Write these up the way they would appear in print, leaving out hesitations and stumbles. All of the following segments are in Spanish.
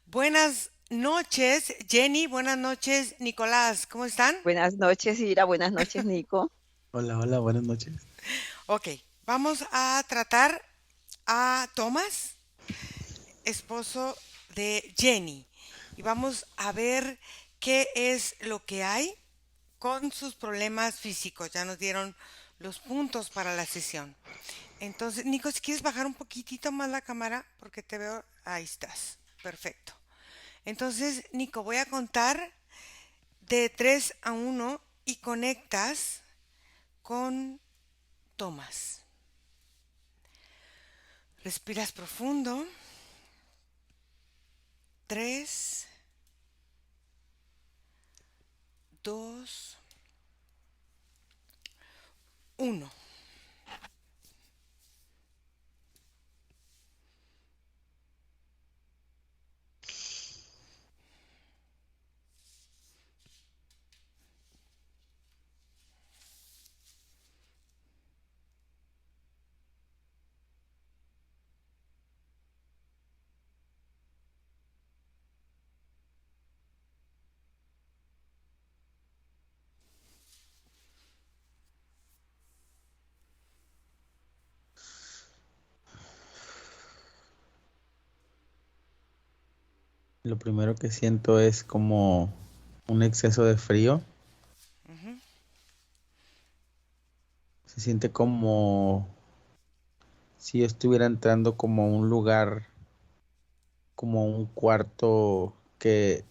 Buenas noches, Jenny. Buenas noches, Nicolás. ¿Cómo están? Buenas noches, Ira. Buenas noches, Nico. Hola, hola, buenas noches. Ok, vamos a tratar a Tomás, esposo de Jenny. Y vamos a ver qué es lo que hay con sus problemas físicos. Ya nos dieron los puntos para la sesión. Entonces, Nico, si quieres bajar un poquitito más la cámara, porque te veo, ahí estás. Perfecto. Entonces, Nico, voy a contar de 3 a uno y conectas con Tomás. Respiras profundo. 3, 2, 1. Lo primero que siento es como un exceso de frío. Uh-huh. Se siente como si yo estuviera entrando como a un lugar, como un cuarto que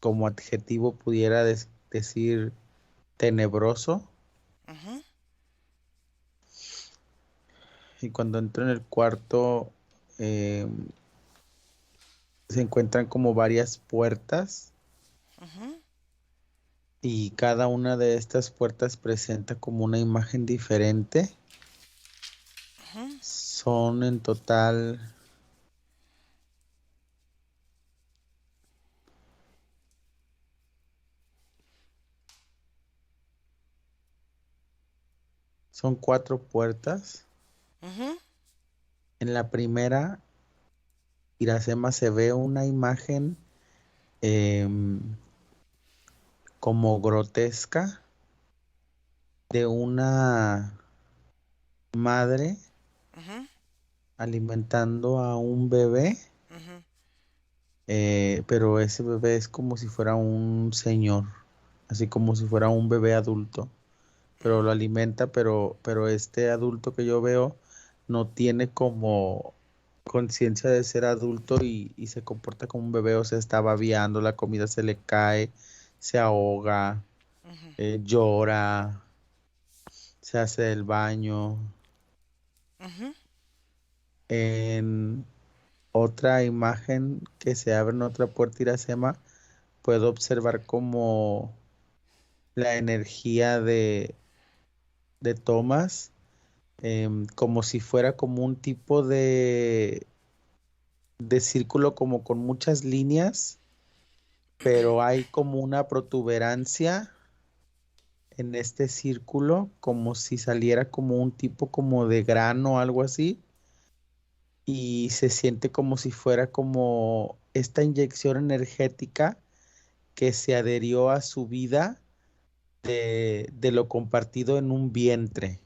como adjetivo pudiera decir tenebroso. Uh-huh. Y cuando entro en el cuarto eh, se encuentran como varias puertas Uh-huh. y cada una de estas puertas presenta como una imagen diferente. Uh-huh. Son en total. Son cuatro puertas. Uh-huh. En la primera, Iracema, se ve una imagen em, como grotesca de una madre Uh-huh. alimentando a un bebé, Uh-huh. pero ese bebé es como si fuera un señor, así como si fuera un bebé adulto, pero lo alimenta, pero este adulto que yo veo no tiene como conciencia de ser adulto y se comporta como un bebé, o sea, está babeando, la comida se le cae, se ahoga, Uh-huh. llora, se hace el baño. Uh-huh. En otra imagen que se abre en otra puerta Iracema, puedo observar como la energía de Thomas, como si fuera como un tipo de círculo como con muchas líneas, pero hay como una protuberancia en este círculo, como si saliera como un tipo como de grano o algo así, y se siente como si fuera como esta inyección energética que se adherió a su vida de lo compartido en un vientre,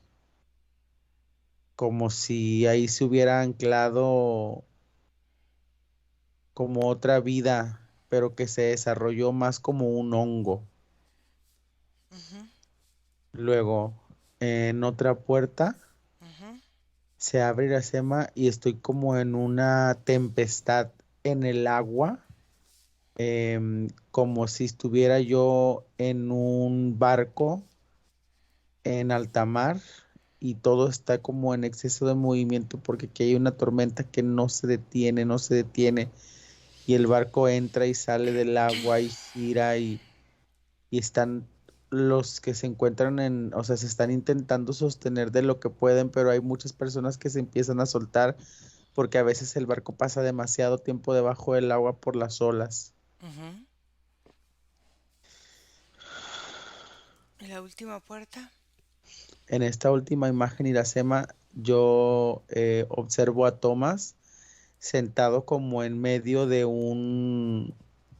como si ahí se hubiera anclado como otra vida, pero que se desarrolló más como un hongo. Uh-huh. Luego, en otra puerta Uh-huh. se abre la sema y estoy como en una tempestad en el agua, como si estuviera yo en un barco en alta mar y todo está como en exceso de movimiento porque aquí hay una tormenta que no se detiene, no se detiene y el barco entra y sale del agua y gira y están los que se encuentran o sea, se están intentando sostener de lo que pueden, pero hay muchas personas que se empiezan a soltar porque a veces el barco pasa demasiado tiempo debajo del agua por las olas. Uh-huh. ¿Y la última puerta? En esta última imagen, Iracema, yo observo a Thomas sentado como en medio de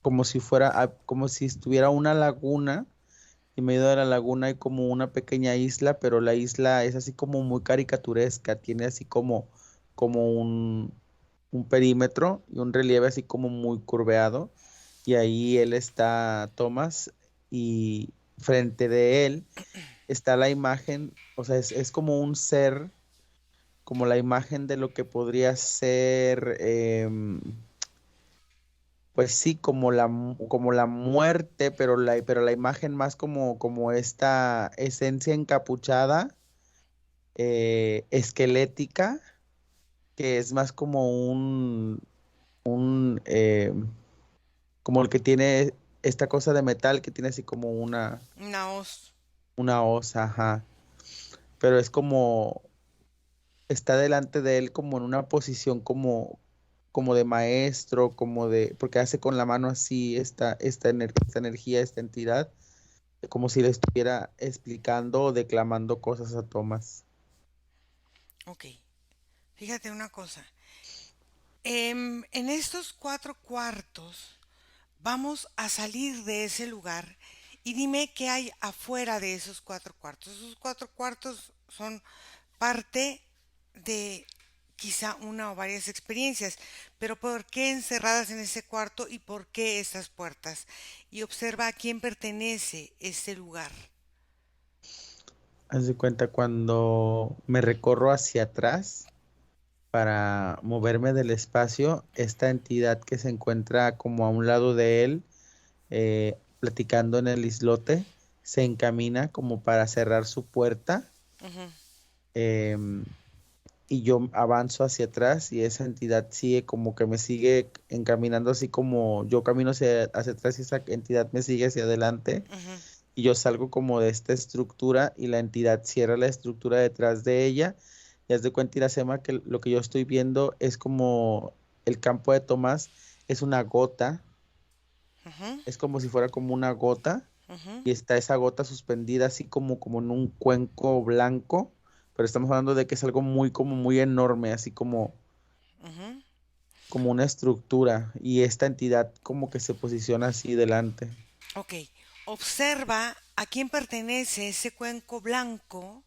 como si fuera, como si estuviera una laguna. Y en medio de la laguna hay como una pequeña isla, pero la isla es así como muy caricaturesca, tiene así como un perímetro y un relieve así como muy curveado. Y ahí él está, Thomas, y frente de él está la imagen, o sea, es como un ser, como la imagen de lo que podría ser, pues sí, como la muerte, pero la imagen más como esta esencia encapuchada, esquelética, que es más como un como el que tiene esta cosa de metal que tiene así como Una hoz. una osa, ajá. Pero es como, está delante de él como en una posición como de maestro, porque hace con la mano así esta energía, esta entidad, como si le estuviera explicando o declamando cosas a Thomas. Ok, fíjate una cosa. En estos 4 cuartos vamos a salir de ese lugar y dime qué hay afuera de esos 4 cuartos. Esos 4 cuartos son parte de quizá una o varias experiencias, pero ¿por qué encerradas en ese cuarto y por qué estas puertas? Y observa a quién pertenece ese lugar. Haz de cuenta cuando me recorro hacia atrás para moverme del espacio, esta entidad que se encuentra como a un lado de él, platicando en el islote, se encamina como para cerrar su puerta. Ujú. em, y yo avanzo hacia atrás y esa entidad sigue como que me sigue encaminando así como yo camino hacia atrás y esa entidad me sigue hacia adelante Ujú. y yo salgo como de esta estructura y la entidad cierra la estructura detrás de ella y haz de cuenta, Iracema, que lo que yo estoy viendo es como el campo de Tomás es una gota, Ujú. es como si fuera como una gota Ujú. y está esa gota suspendida así como en un cuenco blanco, pero estamos hablando de que es algo muy como muy enorme, así Ujú. como una estructura y esta entidad como que se posiciona así delante. Ok, observa a quién pertenece ese cuenco blanco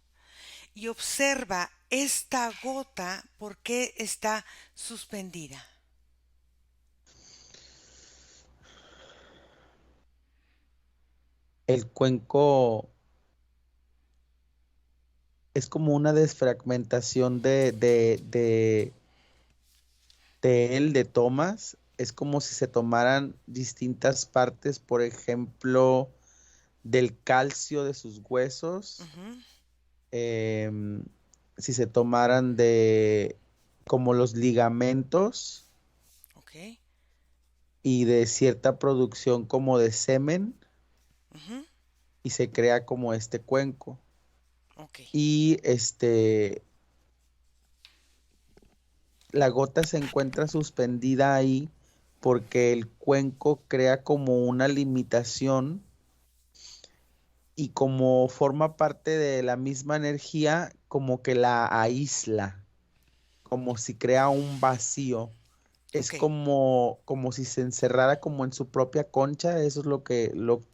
y observa esta gota por qué está suspendida. El cuenco es como una desfragmentación de él, de Thomas. Es como si se tomaran distintas partes, por ejemplo, del calcio de sus huesos, Ujú. em, si se tomaran de como los ligamentos Ok. y de cierta producción como de semen Ujú. y se crea como este cuenco. Ok. Y la gota se encuentra suspendida ahí porque el cuenco crea como una limitación y como forma parte de la misma energía, como que la aísla, como si crea un vacío. Es Ok. como si se encerrara como en su propia concha, eso es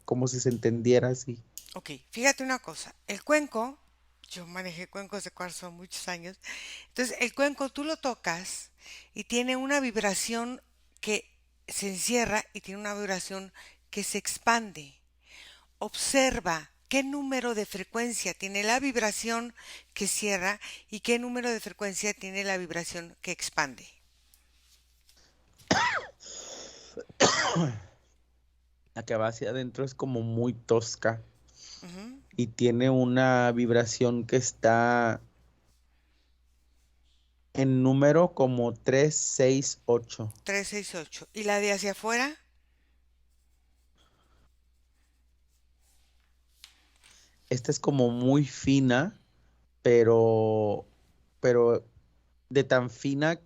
como si se entendiera así. Ok. Fíjate una cosa. El cuenco, yo manejé cuencos de cuarzo muchos años. Entonces, el cuenco tú lo tocas y tiene una vibración que se encierra y tiene una vibración que se expande. Observa qué número de frecuencia tiene la vibración que cierra y qué número de frecuencia tiene la vibración que expande. La que va hacia adentro es como muy tosca Ujú. y tiene una vibración que está en número como 368. 368. ¿Y la de hacia afuera? Esta es como muy fina, pero, pero de tan fina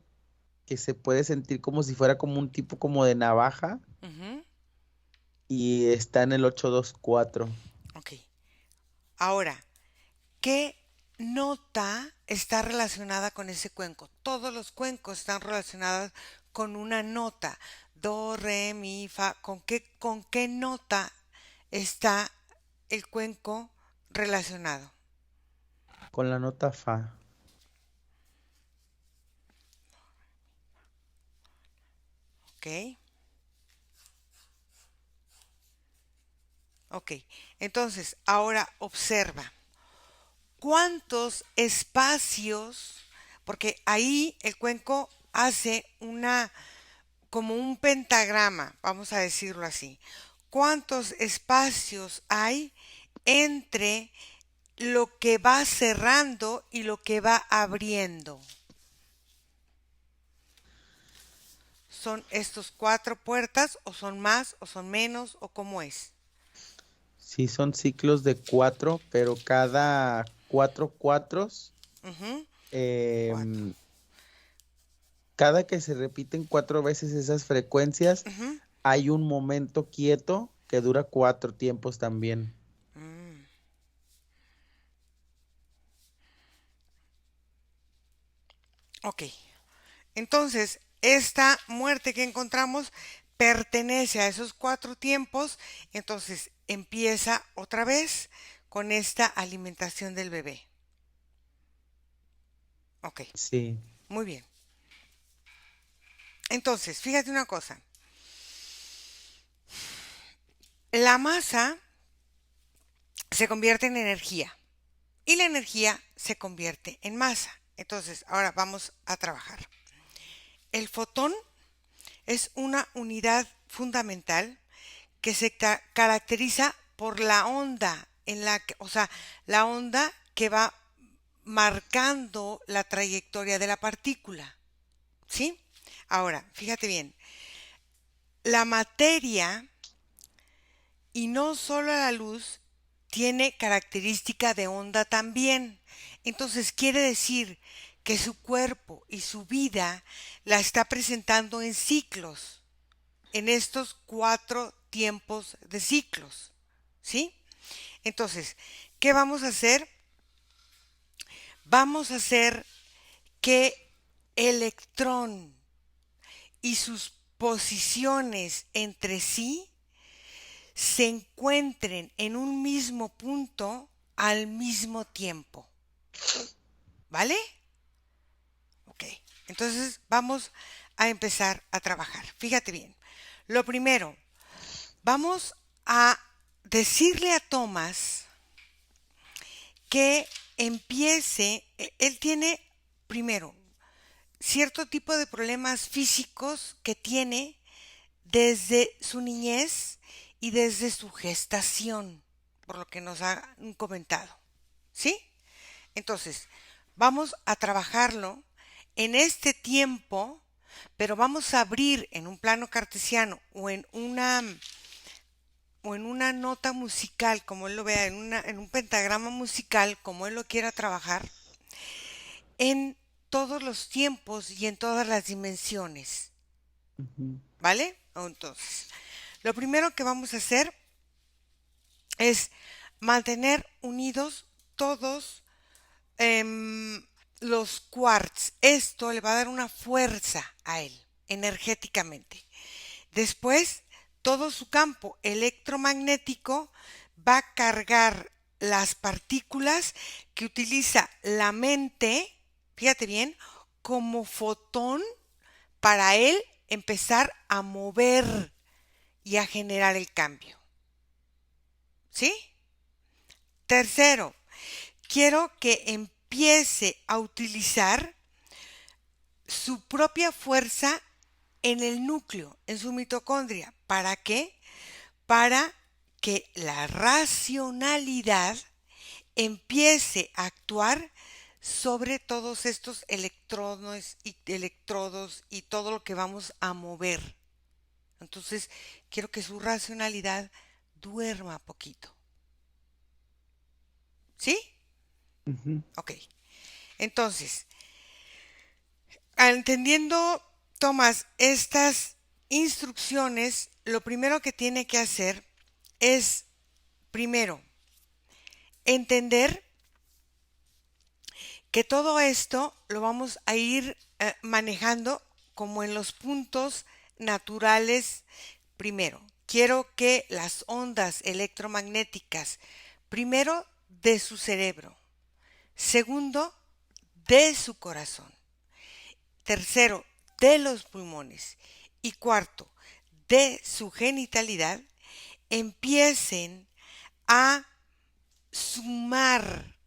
que se puede sentir como si fuera como un tipo como de navaja Ujú. y está en el 824. Ok. Ahora, ¿qué nota está relacionada con ese cuenco. Todos los cuencos están relacionados con una nota. Do, re, mi, fa. Con qué nota está el cuenco relacionado? Con la nota fa. ¿Ok? Ok. Entonces, ahora observa. ¿Cuántos espacios? Porque ahí el cuenco hace como un pentagrama, vamos a decirlo así. ¿Cuántos espacios hay entre lo que va cerrando y lo que va abriendo? ¿Son estos 4 puertas o son más o son menos o cómo es? Sí, son ciclos de 4, pero cada 4 cuatros, Ujú, 4. em, cada que se repiten 4 veces esas frecuencias, Ujú. hay un momento quieto que dura 4 tiempos también. Mm. Ok. Entonces, esta muerte que encontramos pertenece a esos 4 tiempos, entonces empieza otra vez con esta alimentación del bebé. Ok, Sí. muy bien. Entonces, fíjate una cosa. La masa se convierte en energía y la energía se convierte en masa. Entonces, ahora vamos a trabajar. El fotón es una unidad fundamental que se caracteriza por la onda en la que, o sea, la onda que va marcando la trayectoria de la partícula, ¿sí? Ahora, fíjate bien, la materia y no solo la luz tiene característica de onda también. Entonces quiere decir que su cuerpo y su vida la está presentando en ciclos, en estos 4 tiempos de ciclos, ¿sí? Entonces, ¿qué vamos a hacer? Vamos a hacer que electrón y sus posiciones entre sí se encuentren en un mismo punto al mismo tiempo. ¿Vale? Ok. Entonces vamos a empezar a trabajar. Fíjate bien. Lo primero, vamos a decirle a Tomás que empiece, él tiene primero cierto tipo de problemas físicos que tiene desde su niñez y desde su gestación, por lo que nos han comentado. ¿Sí? Entonces, vamos a trabajarlo en este tiempo, pero vamos a abrir en un plano cartesiano o en una nota musical, como él lo vea, en un pentagrama musical, como él lo quiera trabajar, en todos los tiempos y en todas las dimensiones. Ujú. ¿Vale? Entonces, lo primero que vamos a hacer es mantener unidos todos los quarks. Esto le va a dar una fuerza a él energéticamente. Después, todo su campo electromagnético va a cargar las partículas que utiliza la mente, fíjate bien, como fotón para él empezar a mover y a generar el cambio. ¿Sí? Tercero, quiero que empiece a utilizar su propia fuerza en el núcleo, en su mitocondria. ¿Para qué? Para que la racionalidad empiece a actuar sobre todos estos electrodos y todo lo que vamos a mover. Entonces, quiero que su racionalidad duerma poquito. ¿Sí? Ujú. Ok. Entonces, entendiendo Tomás estas instrucciones, lo primero que tiene que hacer es, primero, entender que todo esto lo vamos a ir manejando como en los puntos naturales. Primero, quiero que las ondas electromagnéticas, primero de su cerebro, segundo, de su corazón, tercero, de los pulmones y cuarto, de su genitalidad, empiecen a sumar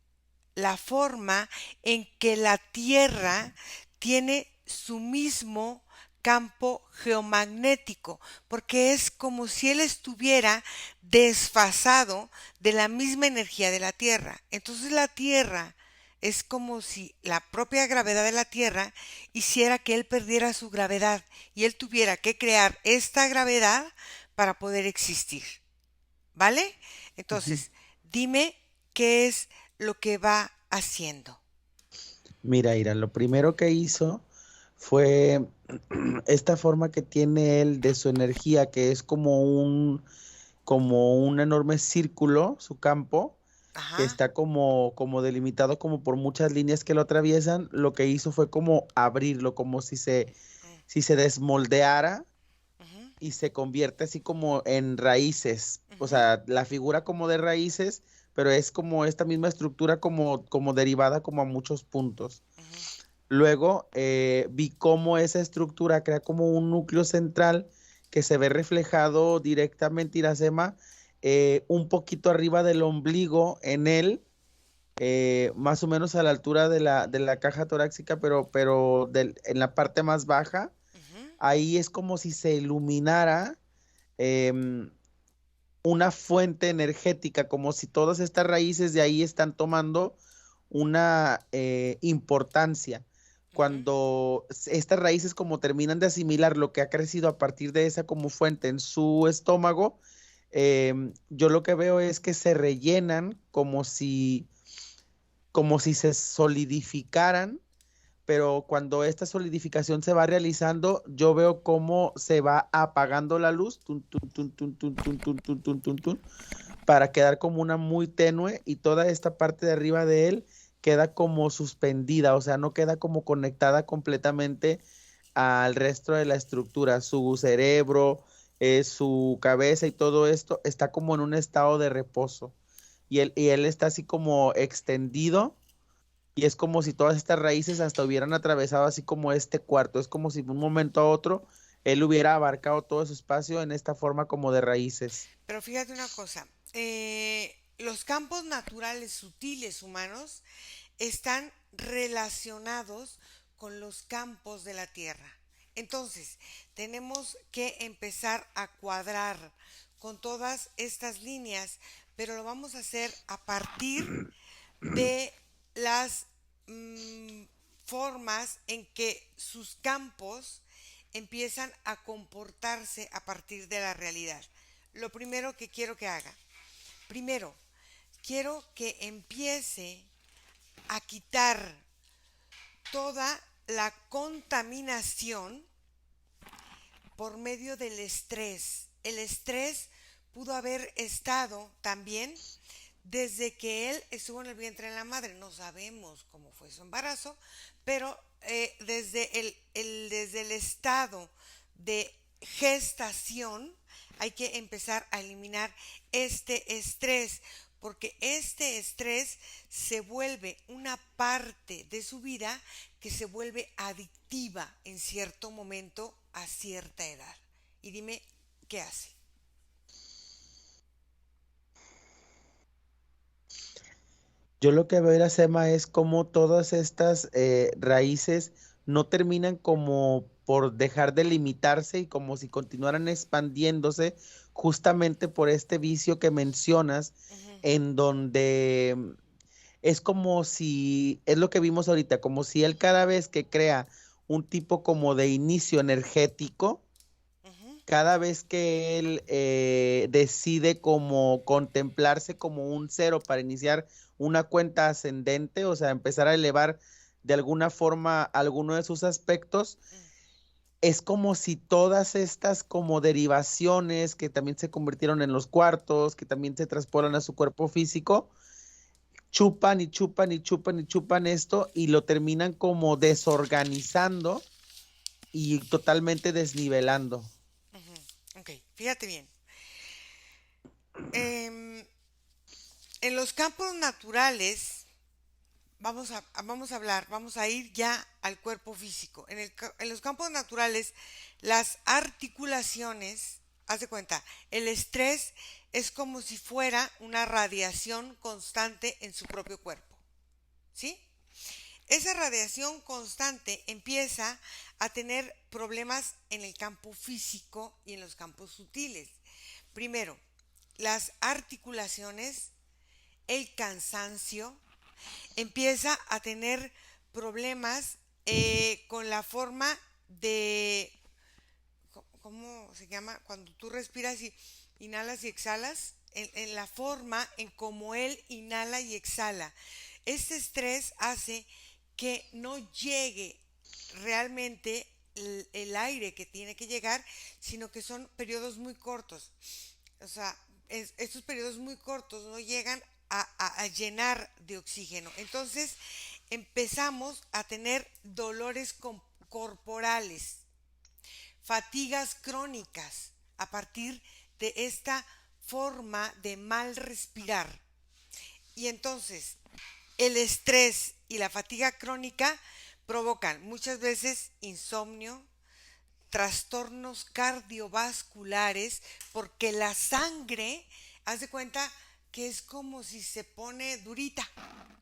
la forma en que la Tierra tiene su mismo campo geomagnético, porque es como si él estuviera desfasado de la misma energía de la Tierra. Entonces la Tierra es como si la propia gravedad de la Tierra hiciera que él perdiera su gravedad y él tuviera que crear esta gravedad para poder existir. ¿Vale? Ujú. Entonces, dime qué es lo que va haciendo. Mira, Ira, lo primero que hizo fue esta forma que tiene él de su energía, que es como un enorme círculo, su campo, que Ajá. está como delimitado como por muchas líneas que lo atraviesan. Lo que hizo fue como abrirlo, como Mm, si se desmoldeara ujú, y se convierte así como en raíces, o ujú, sea, la figura como de raíces, pero es como esta misma estructura como derivada como a muchos puntos. ujú, Luego vi cómo esa estructura crea como un núcleo central que se ve reflejado directamente, Iracema, un poquito arriba del ombligo en él, más o menos a la altura de la caja torácica, en la parte más baja. ujú, Ahí es como si se iluminara em, una fuente energética, como si todas estas raíces de ahí están tomando una importancia. ujú, Cuando estas raíces como terminan de asimilar lo que ha crecido a partir de esa como fuente en su estómago, yo lo que veo es que se rellenan como si se solidificaran, pero cuando esta solidificación se va realizando, yo veo cómo se va apagando la luz, tun, tun, tun, tun, tun, tun, tun, tun, tun, tun, tun, para quedar como una muy tenue y toda esta parte de arriba de él queda como suspendida, o sea, no queda como conectada completamente al resto de la estructura, su cerebro, su cabeza y todo esto está como en un estado de reposo y él está así como extendido y es como si todas estas raíces hasta hubieran atravesado así como este cuarto. Es como si de un momento a otro él hubiera abarcado todo su espacio en esta forma como de raíces. pero fíjate una cosa, los campos naturales sutiles humanos están relacionados con los campos de la Tierra. Entonces, tenemos que empezar a cuadrar con todas estas líneas, pero lo vamos a hacer a partir de las mm, formas en que sus campos empiezan a comportarse a partir de la realidad. Lo primero que quiero que haga, primero, quiero que empiece a quitar toda la contaminación por medio del estrés. El estrés pudo haber estado también desde que él estuvo en el vientre de la madre. No sabemos cómo fue su embarazo, pero desde el estado de gestación hay que empezar a eliminar este estrés, porque este estrés se vuelve una parte de su vida que se vuelve adictiva en cierto momento a cierta edad. Y dime, ¿qué hace? Yo lo que veo, Sema, es como todas estas raíces no terminan como por dejar de limitarse y como si continuaran expandiéndose justamente por este vicio que mencionas, Ujú, en donde es como si, es lo que vimos ahorita, como si él cada vez que crea un tipo como de inicio energético, ujú, cada vez que él decide como contemplarse como un cero para iniciar una cuenta ascendente, o sea, empezar a elevar de alguna forma alguno de sus aspectos, mm, es como si todas estas como derivaciones que también se convirtieron en los cuartos, que también se traspolan a su cuerpo físico, chupan y chupan y chupan y chupan esto y lo terminan como desorganizando y totalmente desnivelando. Ok, fíjate bien. Em, en los campos naturales, vamos a ir ya al cuerpo físico. En los campos naturales, las articulaciones, haz de cuenta, el estrés es como si fuera una radiación constante en su propio cuerpo. ¿Sí? Esa radiación constante empieza a tener problemas en el campo físico y en los campos sutiles. Primero, las articulaciones, el cansancio, empieza a tener problemas con la forma de, ¿cómo se llama? Cuando tú respiras y inhalas y exhalas, en la forma en cómo él inhala y exhala. Este estrés hace que no llegue realmente el aire que tiene que llegar, sino que son periodos muy cortos. O sea, estos periodos muy cortos no llegan a llenar de oxígeno. Entonces empezamos a tener dolores corporales, fatigas crónicas a partir de esta forma de mal respirar. Y entonces el estrés y la fatiga crónica provocan muchas veces insomnio, trastornos cardiovasculares, porque la sangre, haz de cuenta que es como si se pone durita,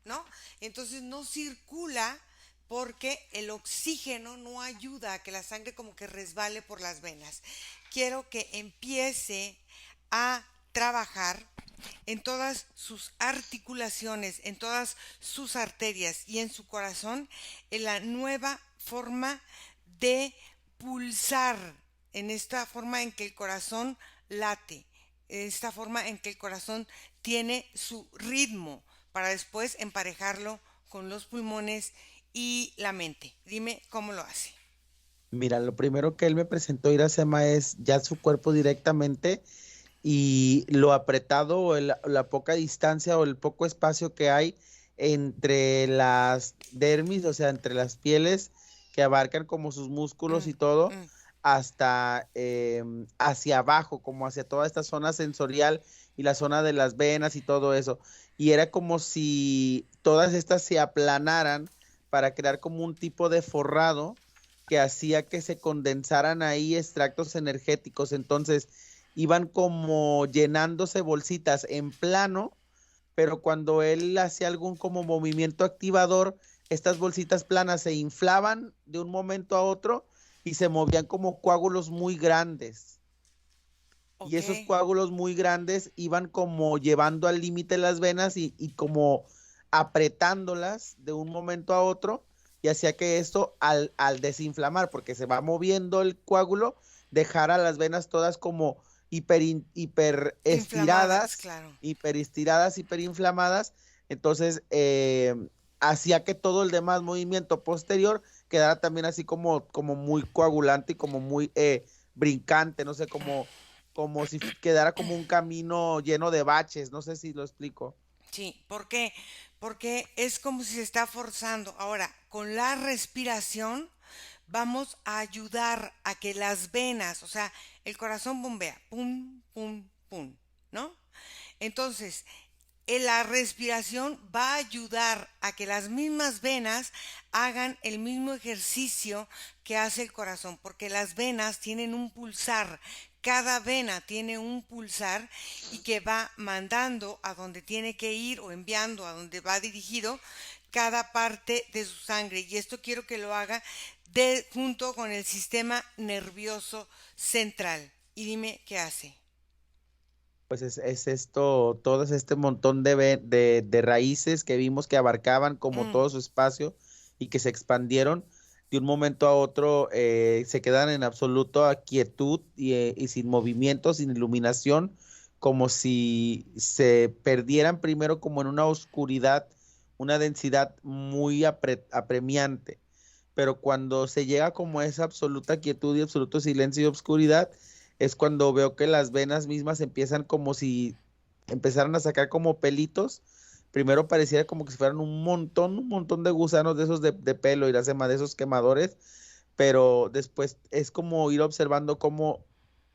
¿no? Entonces no circula porque el oxígeno no ayuda a que la sangre como que resbale por las venas. Quiero que empiece a trabajar en todas sus articulaciones, en todas sus arterias y en su corazón, en la nueva forma de pulsar, en esta forma en que el corazón late, en esta forma en que el corazón tiene su ritmo para después emparejarlo con los pulmones y la mente. Dime cómo lo hace. Mira, lo primero que él me presentó Iracema es ya su cuerpo directamente y lo apretado o la poca distancia o el poco espacio que hay entre las dermis, o sea, entre las pieles que abarcan como sus músculos Mm, y todo, mm. hasta hacia abajo, como hacia toda esta zona sensorial y la zona de las venas y todo eso. Y era como si todas estas se aplanaran para crear como un tipo de forrado que hacía que se condensaran ahí extractos energéticos. Entonces iban como llenándose bolsitas en plano, pero cuando él hacía algún como movimiento activador, estas bolsitas planas se inflaban de un momento a otro y se movían como coágulos muy grandes. Y Ok. esos coágulos muy grandes iban como llevando al límite las venas y como apretándolas de un momento a otro y hacía que esto al desinflamar, porque se va moviendo el coágulo, dejara las venas todas como hiper Inflamadas, estiradas, claro. hiperinflamadas. Entonces hacía que todo el demás movimiento posterior quedara también así como muy coagulante y como muy brincante, no sé, como si quedara como un camino lleno de baches, no sé si lo explico. Sí, ¿por qué? Porque es como si se está forzando. Ahora, con la respiración vamos a ayudar a que las venas, o sea, el corazón bombea, pum, pum, pum, ¿no? Entonces, la respiración va a ayudar a que las mismas venas hagan el mismo ejercicio que hace el corazón, porque las venas tienen un pulsar, cada vena tiene un pulsar y que va mandando a donde tiene que ir o enviando a donde va dirigido cada parte de su sangre. Y esto quiero que lo haga junto con el sistema nervioso central. Y dime qué hace. Pues es esto, todo este montón de raíces que vimos que abarcaban como Mm, todo su espacio y que se expandieron de un momento a otro, se quedan en absoluta quietud y sin movimiento, sin iluminación, como si se perdieran primero como en una oscuridad, una densidad muy apremiante. Pero cuando se llega como a esa absoluta quietud y absoluto silencio y obscuridad, es cuando veo que las venas mismas empiezan como si empezaran a sacar como pelitos, primero pareciera como que si fueran un montón de gusanos de esos de pelo, Iracema, de esos quemadores, pero después es como ir observando cómo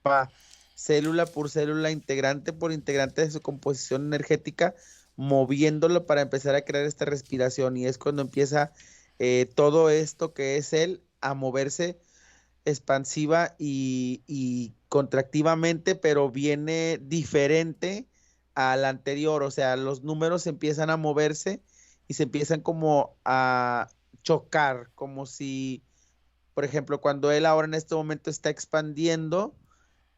va célula por célula, integrante por integrante de su composición energética, moviéndolo para empezar a crear esta respiración. Y es cuando empieza todo esto que es él a moverse expansiva y contractivamente, pero viene diferente al anterior. O sea, los números empiezan a moverse y se empiezan como a chocar, como si, por ejemplo, cuando él ahora en este momento está expandiendo,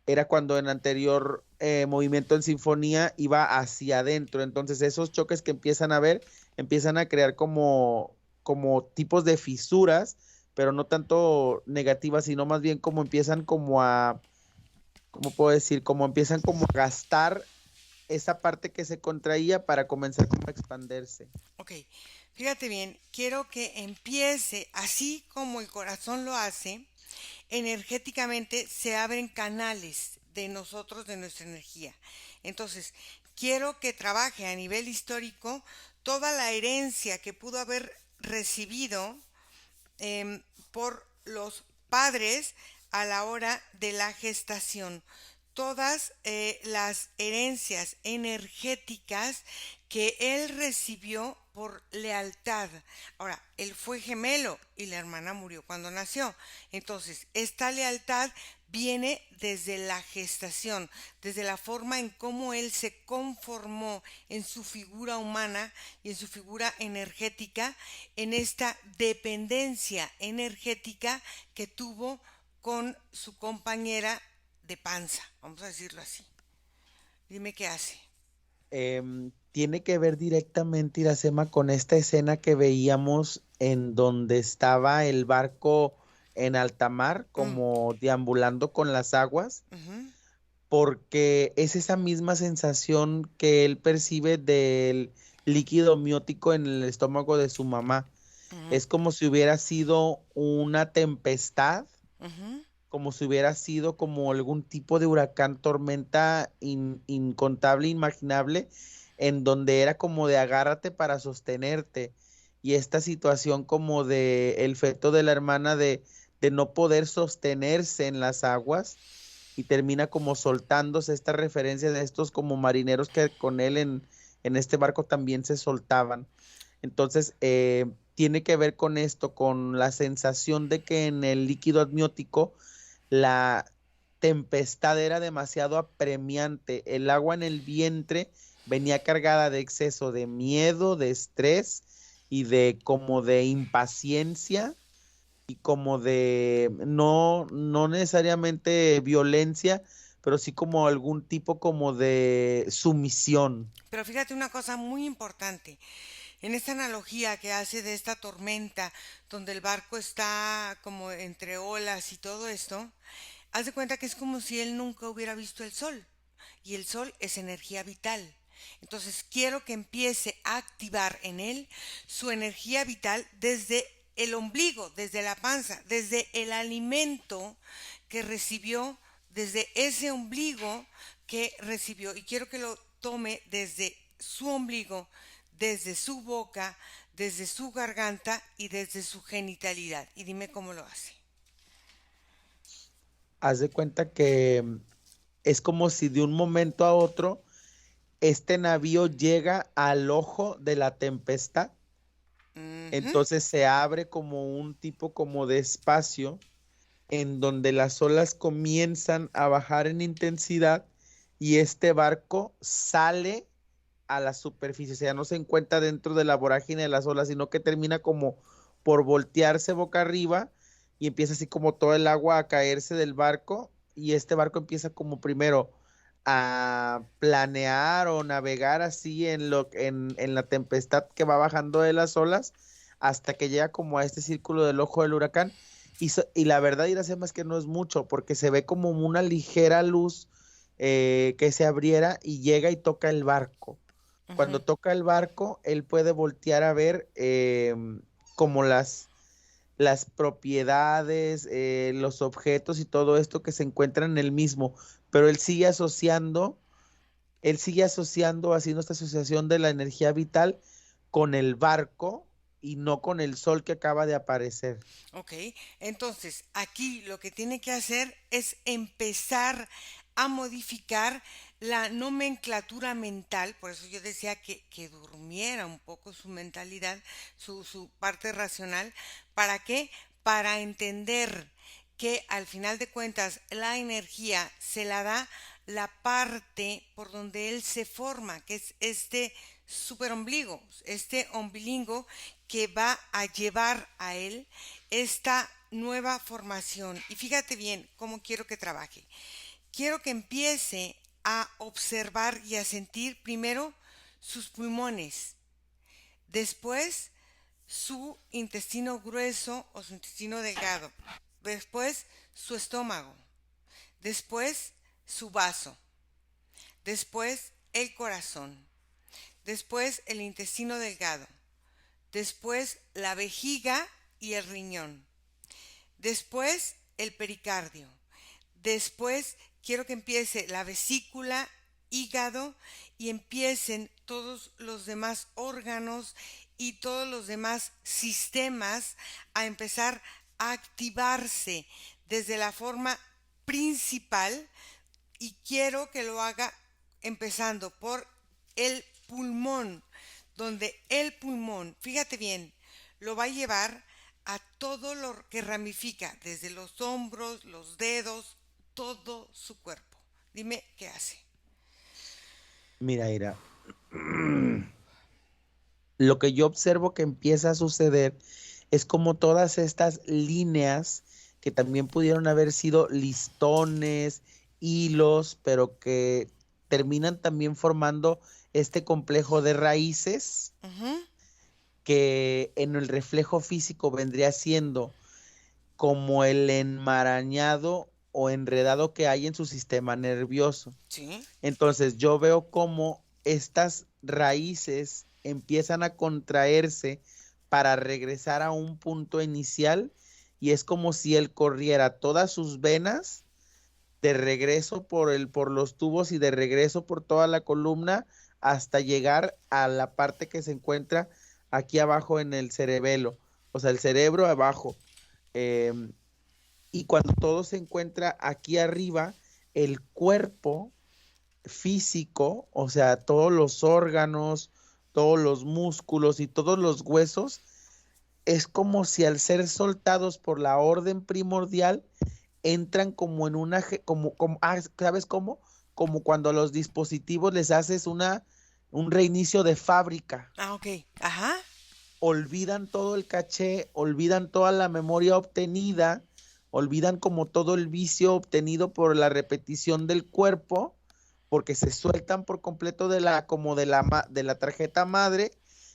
era cuando en anterior movimiento en sinfonía iba hacia adentro. Entonces esos choques que empiezan a ver, empiezan a crear como tipos de fisuras, pero no tanto negativas, sino más bien como empiezan como a, ¿cómo puedo decir? Como empiezan como a gastar esa parte que se contraía para comenzar como a expandirse. Ok, fíjate bien, quiero que empiece así como el corazón lo hace, energéticamente se abren canales de nosotros, de nuestra energía. Entonces, quiero que trabaje a nivel histórico toda la herencia que pudo haber recibido por los padres a la hora de la gestación. Todas las herencias energéticas que él recibió por lealtad. Ahora, él fue gemelo y la hermana murió cuando nació. Entonces, esta lealtad viene desde la gestación, desde la forma en cómo él se conformó en su figura humana y en su figura energética, en esta dependencia energética que tuvo con su compañera de panza, vamos a decirlo así. Dime qué hace. Tiene que ver directamente, Iracema, con esta escena que veíamos en donde estaba el barco en alta mar, Mm, como deambulando con las aguas, ujú, porque es esa misma sensación que él percibe del líquido amniótico en el estómago de su mamá. ujú, Es como si hubiera sido una tempestad, ujú. como si hubiera sido como algún tipo de huracán, tormenta incontable, imaginable, en donde era como de agárrate para sostenerte. Y esta situación como de el feto de la hermana de no poder sostenerse en las aguas y termina como soltándose esta referencia de estos como marineros que con él en este barco también se soltaban. Entonces, tiene que ver con esto, con la sensación de que en el líquido amniótico la tempestad era demasiado apremiante. El agua en el vientre venía cargada de exceso de miedo, de estrés y de como de impaciencia y como de no necesariamente violencia, pero sí como algún tipo como de sumisión. Pero fíjate una cosa muy importante. En esta analogía que hace de esta tormenta, donde el barco está como entre olas y todo esto, haz de cuenta que es como si él nunca hubiera visto el sol. Y el sol es energía vital. Entonces quiero que empiece a activar en él su energía vital desde el ombligo, desde la panza, desde el alimento que recibió, desde ese ombligo que recibió. Y quiero que lo tome desde su ombligo, desde su boca, desde su garganta y desde su genitalidad. Y dime cómo lo hace. Haz de cuenta que es como si de un momento a otro este navío llega al ojo de la tempestad, Ujú. entonces se abre como un tipo como de espacio en donde las olas comienzan a bajar en intensidad y este barco sale a la superficie, o sea, no se encuentra dentro de la vorágine de las olas, sino que termina como por voltearse boca arriba y empieza así como todo el agua a caerse del barco y este barco empieza como primero a planear o navegar así en la tempestad que va bajando de las olas hasta que llega como a este círculo del ojo del huracán y la verdad ir a hacer más que no es mucho porque se ve como una ligera luz que se abriera y llega y toca el barco. Ujú. Cuando toca el barco, él puede voltear a ver como las propiedades, los objetos y todo esto que se encuentran en el mismo, pero él sigue asociando él sigue asociando, haciendo esta asociación de la energía vital con el barco y no con el sol que acaba de aparecer. Ok, entonces aquí lo que tiene que hacer es empezar a modificar la nomenclatura mental, por eso yo decía que durmiera un poco su mentalidad, su parte racional. ¿Para qué? Para entender que al final de cuentas la energía se la da la parte por donde él se forma, que es este superombligo, este ombligo que va a llevar a él esta nueva formación. Y fíjate bien cómo quiero que trabaje. Quiero que empiece a observar y a sentir primero sus pulmones, después su intestino grueso o su intestino delgado, después su estómago, después su vaso, después el corazón, después el intestino delgado, después la vejiga y el riñón, después el pericardio, después quiero que empiece la vesícula, hígado y empiecen todos los demás órganos y todos los demás sistemas a empezar a activarse desde la forma principal, y quiero que lo haga empezando por el pulmón, donde el pulmón, fíjate bien, lo va a llevar a todo lo que ramifica, desde los hombros, los dedos, todo su cuerpo. Dime qué hace. Mira, Ira, lo que yo observo que empieza a suceder es como todas estas líneas que también pudieron haber sido listones, hilos, pero que terminan también formando este complejo de raíces Ujú. que en el reflejo físico vendría siendo como el enmarañado o enredado que hay en su sistema nervioso. Sí. Entonces yo veo cómo estas raíces empiezan a contraerse para regresar a un punto inicial y es como si él corriera todas sus venas de regreso por los tubos y de regreso por toda la columna hasta llegar a la parte que se encuentra aquí abajo en el cerebelo, o sea, el cerebro abajo. Em, y cuando todo se encuentra aquí arriba, el cuerpo físico, o sea, todos los órganos, todos los músculos y todos los huesos, es como si al ser soltados por la orden primordial, entran como en una, ¿sabes cómo? Como cuando a los dispositivos les haces un reinicio de fábrica. Ah, ok. Ajá. Olvidan todo el caché, olvidan toda la memoria obtenida, olvidan como todo el vicio obtenido por la repetición del cuerpo, porque se sueltan por completo de la tarjeta madre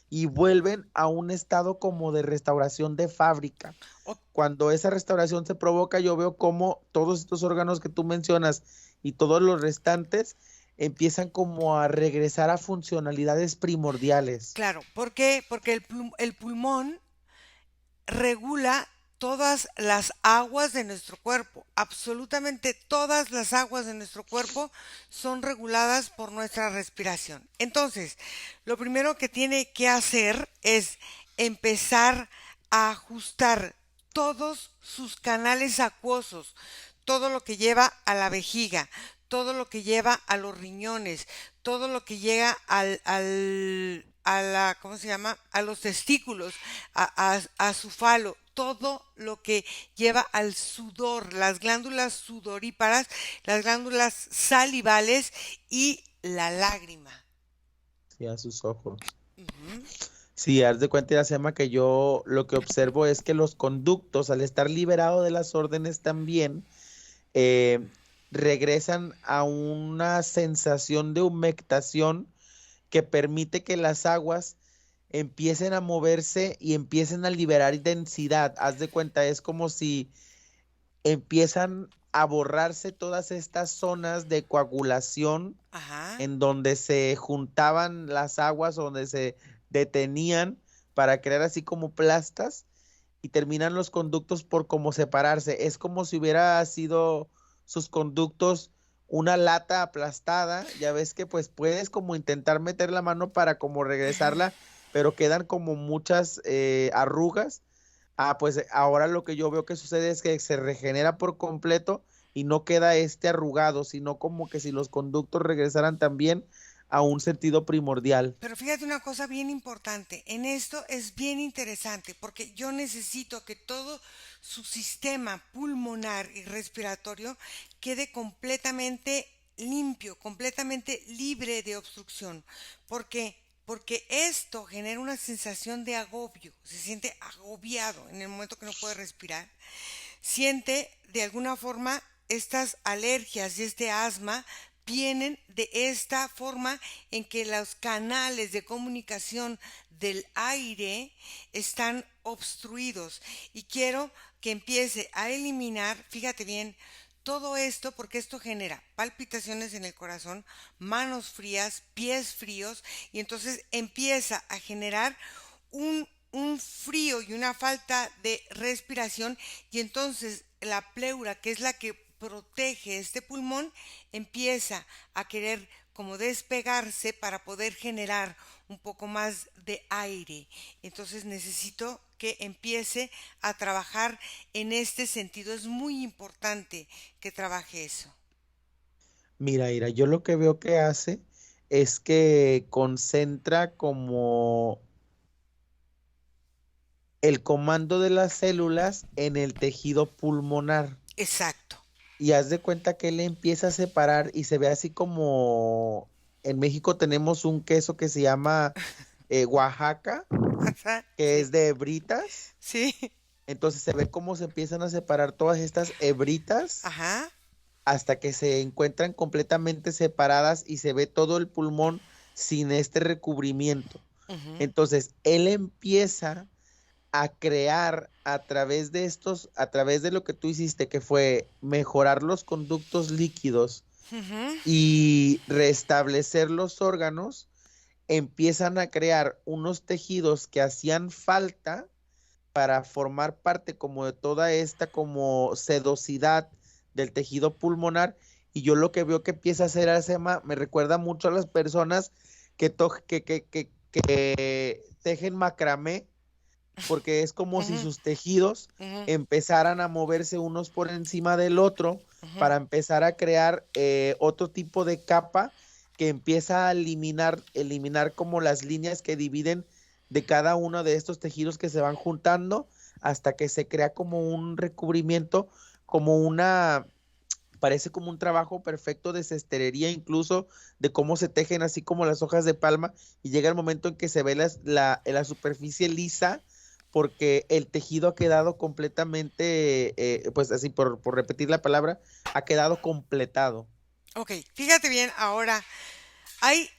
y vuelven a un estado como de restauración de fábrica. O- Cuando esa restauración se provoca, yo veo como todos estos órganos que tú mencionas y todos los restantes empiezan como a regresar a funcionalidades primordiales. claro, ¿por qué? Porque el pulmón regula todas las aguas de nuestro cuerpo. Absolutamente todas las aguas de nuestro cuerpo son reguladas por nuestra respiración. Entonces, lo primero que tiene que hacer es empezar a ajustar todos sus canales acuosos, todo lo que lleva a la vejiga, todo lo que lleva a los riñones, todo lo que llega a la, ¿cómo se llama? A los testículos, a su falo, todo lo que lleva al sudor, las glándulas sudoríparas, las glándulas salivales y la lágrima. Sí, a sus ojos. Ujú. Sí, haz de cuenta, Iracema, que yo lo que observo es que los conductos, al estar liberados de las órdenes también, eh, regresan a una sensación de humectación que permite que las aguas empiecen a moverse y empiecen a liberar densidad. Haz de cuenta, es como si empiezan a borrarse todas estas zonas de coagulación Ajá. en donde se juntaban las aguas, donde se detenían para crear así como plastas y terminan los conductos por como separarse. Es como si hubiera sido sus conductos una lata aplastada, ya ves que pues puedes como intentar meter la mano para como Ajá. regresarla, pero quedan como muchas arrugas. Ah, pues ahora lo que yo veo que sucede es que se regenera por completo y no queda este arrugado, sino como que si los conductos regresaran también a un sentido primordial. Pero fíjate una cosa bien importante, en esto es bien interesante porque yo necesito que todo su sistema pulmonar y respiratorio quede completamente limpio, completamente libre de obstrucción. ¿Por qué? Porque esto genera una sensación de agobio, se siente agobiado en el momento que no puede respirar, siente de alguna forma estas alergias y este asma vienen de esta forma en que los canales de comunicación del aire están obstruidos y quiero que empiece a eliminar, fíjate bien, todo esto porque esto genera palpitaciones en el corazón, manos frías, pies fríos y entonces empieza a generar un frío y una falta de respiración y entonces la pleura, que es la que protege este pulmón, empieza a querer como despegarse para poder generar un poco más de aire. Entonces necesito que empiece a trabajar en este sentido. Es muy importante que trabaje eso. Mira, Ira, yo lo que veo que hace es que concentra como el comando de las células en el tejido pulmonar. Exacto. Y haz de cuenta que él empieza a separar y se ve así como en México tenemos un queso que se llama Oaxaca, que Sí. es de hebritas. Sí. Entonces se ve cómo se empiezan a separar todas estas hebritas Ajá. hasta que se encuentran completamente separadas y se ve todo el pulmón sin este recubrimiento. Ujú, Entonces él empieza a crear a través de estos, a través de lo que tú hiciste, que fue mejorar los conductos líquidos ujú, y restablecer los órganos, empiezan a crear unos tejidos que hacían falta para formar parte como de toda esta como sedosidad del tejido pulmonar. Y yo lo que veo que empieza a hacer Arcema me recuerda mucho a las personas que tejen macramé, porque es como si ujú, sus tejidos ujú, empezaran a moverse unos por encima del otro ujú. para empezar a crear otro tipo de capa que empieza a eliminar como las líneas que dividen de cada uno de estos tejidos que se van juntando hasta que se crea como un recubrimiento, como una, parece como un trabajo perfecto de cesterería, incluso de cómo se tejen así como las hojas de palma, y llega el momento en que se ve la superficie lisa porque el tejido ha quedado completamente, pues así por repetir la palabra, ha quedado completado. Ok, fíjate bien, ahora hay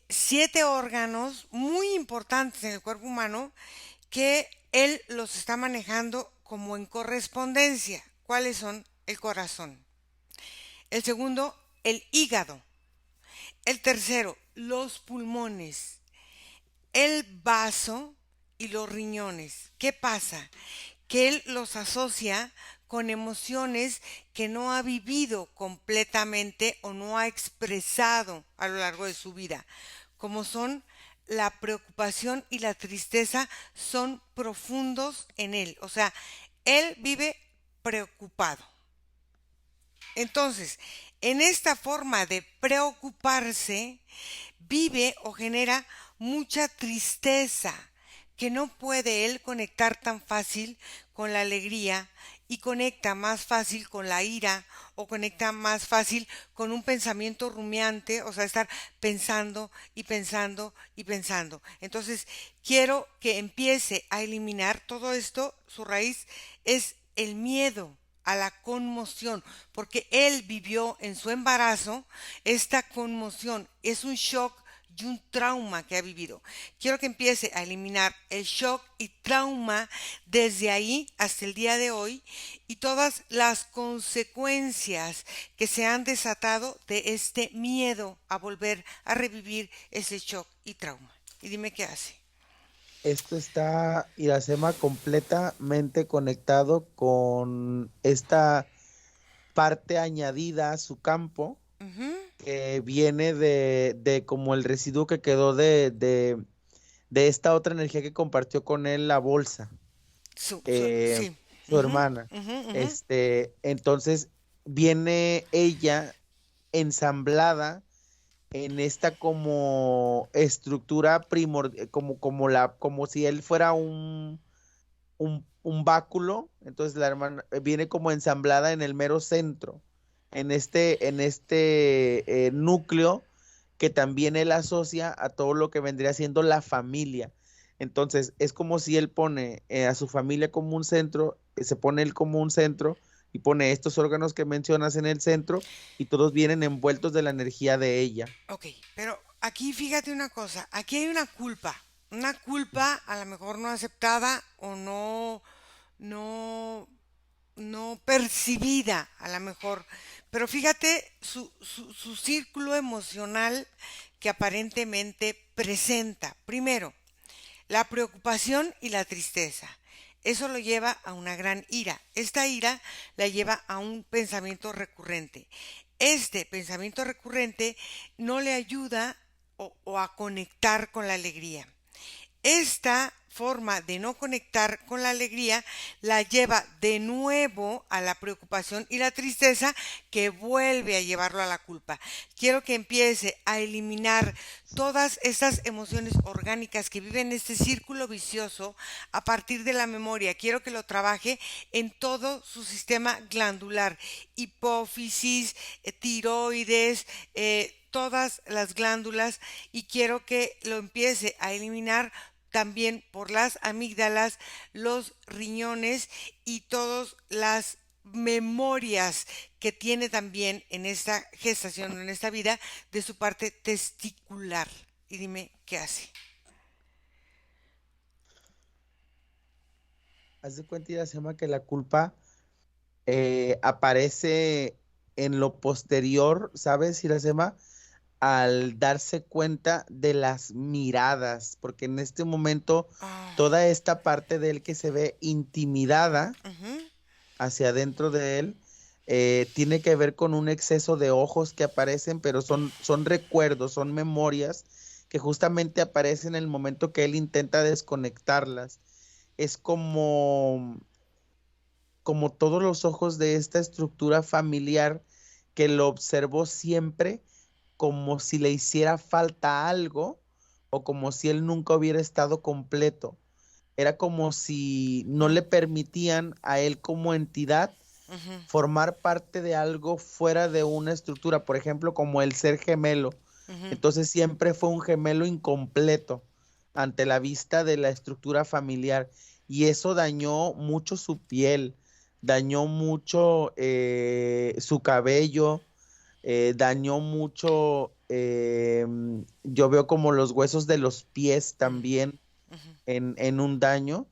7 órganos muy importantes en el cuerpo humano que él los está manejando como en correspondencia. ¿Cuáles son? El corazón. El segundo, el hígado. El tercero, los pulmones. El vaso y los riñones. ¿Qué pasa? Que él los asocia con emociones que no ha vivido completamente o no ha expresado a lo largo de su vida, como son la preocupación y la tristeza son profundos en él, o sea, él vive preocupado. Entonces, en esta forma de preocuparse, vive o genera mucha tristeza que no puede él conectar tan fácil con la alegría y conecta más fácil con la ira o conecta más fácil con un pensamiento rumiante, o sea, estar pensando y pensando y pensando. Entonces, quiero que empiece a eliminar todo esto, su raíz es el miedo a la conmoción, porque él vivió en su embarazo esta conmoción, es un shock y un trauma que ha vivido. Quiero que empiece a eliminar el shock y trauma desde ahí hasta el día de hoy y todas las consecuencias que se han desatado de este miedo a volver a revivir ese shock y trauma. Y dime qué hace. Esto está, Iracema, completamente conectado con esta parte añadida a su campo Ujú. que viene de como el residuo que quedó de esta otra energía que compartió con él la bolsa, eh, Sí. su Ujú, hermana. ujú, ujú. Entonces viene ella ensamblada en esta como estructura primordial, como si él fuera un báculo. Entonces la hermana viene como ensamblada en el mero centro, en este núcleo que también él asocia a todo lo que vendría siendo la familia. Entonces es como si él pone a su familia como un centro, se pone él como un centro y pone estos órganos que mencionas en el centro y todos vienen envueltos de la energía de ella. Ok, pero aquí fíjate una cosa, aquí hay una culpa a lo mejor no aceptada o no, no percibida a lo mejor, pero fíjate su círculo emocional que aparentemente presenta. Primero, la preocupación y la tristeza. Eso lo lleva a una gran ira. Esta ira la lleva a un pensamiento recurrente. Este pensamiento recurrente no le ayuda o a conectar con la alegría. Esta forma de no conectar con la alegría la lleva de nuevo a la preocupación y la tristeza que vuelve a llevarlo a la culpa. Quiero que empiece a eliminar todas estas emociones orgánicas que viven en este círculo vicioso a partir de la memoria. Quiero que lo trabaje en todo su sistema glandular, hipófisis, tiroides, todas las glándulas, y quiero que lo empiece a eliminar también por las amígdalas, los riñones y todas las memorias que tiene también en esta gestación, en esta vida, de su parte testicular. Y dime qué hace. Haz de cuenta, Iracema, que la culpa aparece en lo posterior, ¿sabes, Iracema? Al darse cuenta de las miradas, porque en este momento Ah, toda esta parte de él que se ve intimidada ujú, hacia adentro de él, tiene que ver con un exceso de ojos que aparecen, pero son recuerdos, son memorias que justamente aparecen en el momento que él intenta desconectarlas. Es como todos los ojos de esta estructura familiar que lo observó siempre como si le hiciera falta algo o como si él nunca hubiera estado completo. Era como si no le permitían a él como entidad ujú, formar parte de algo fuera de una estructura, por ejemplo, como el ser gemelo. ujú. Entonces siempre fue un gemelo incompleto ante la vista de la estructura familiar y eso dañó mucho su piel, dañó mucho su cabello, dañó mucho, yo veo como los huesos de los pies también en un daño.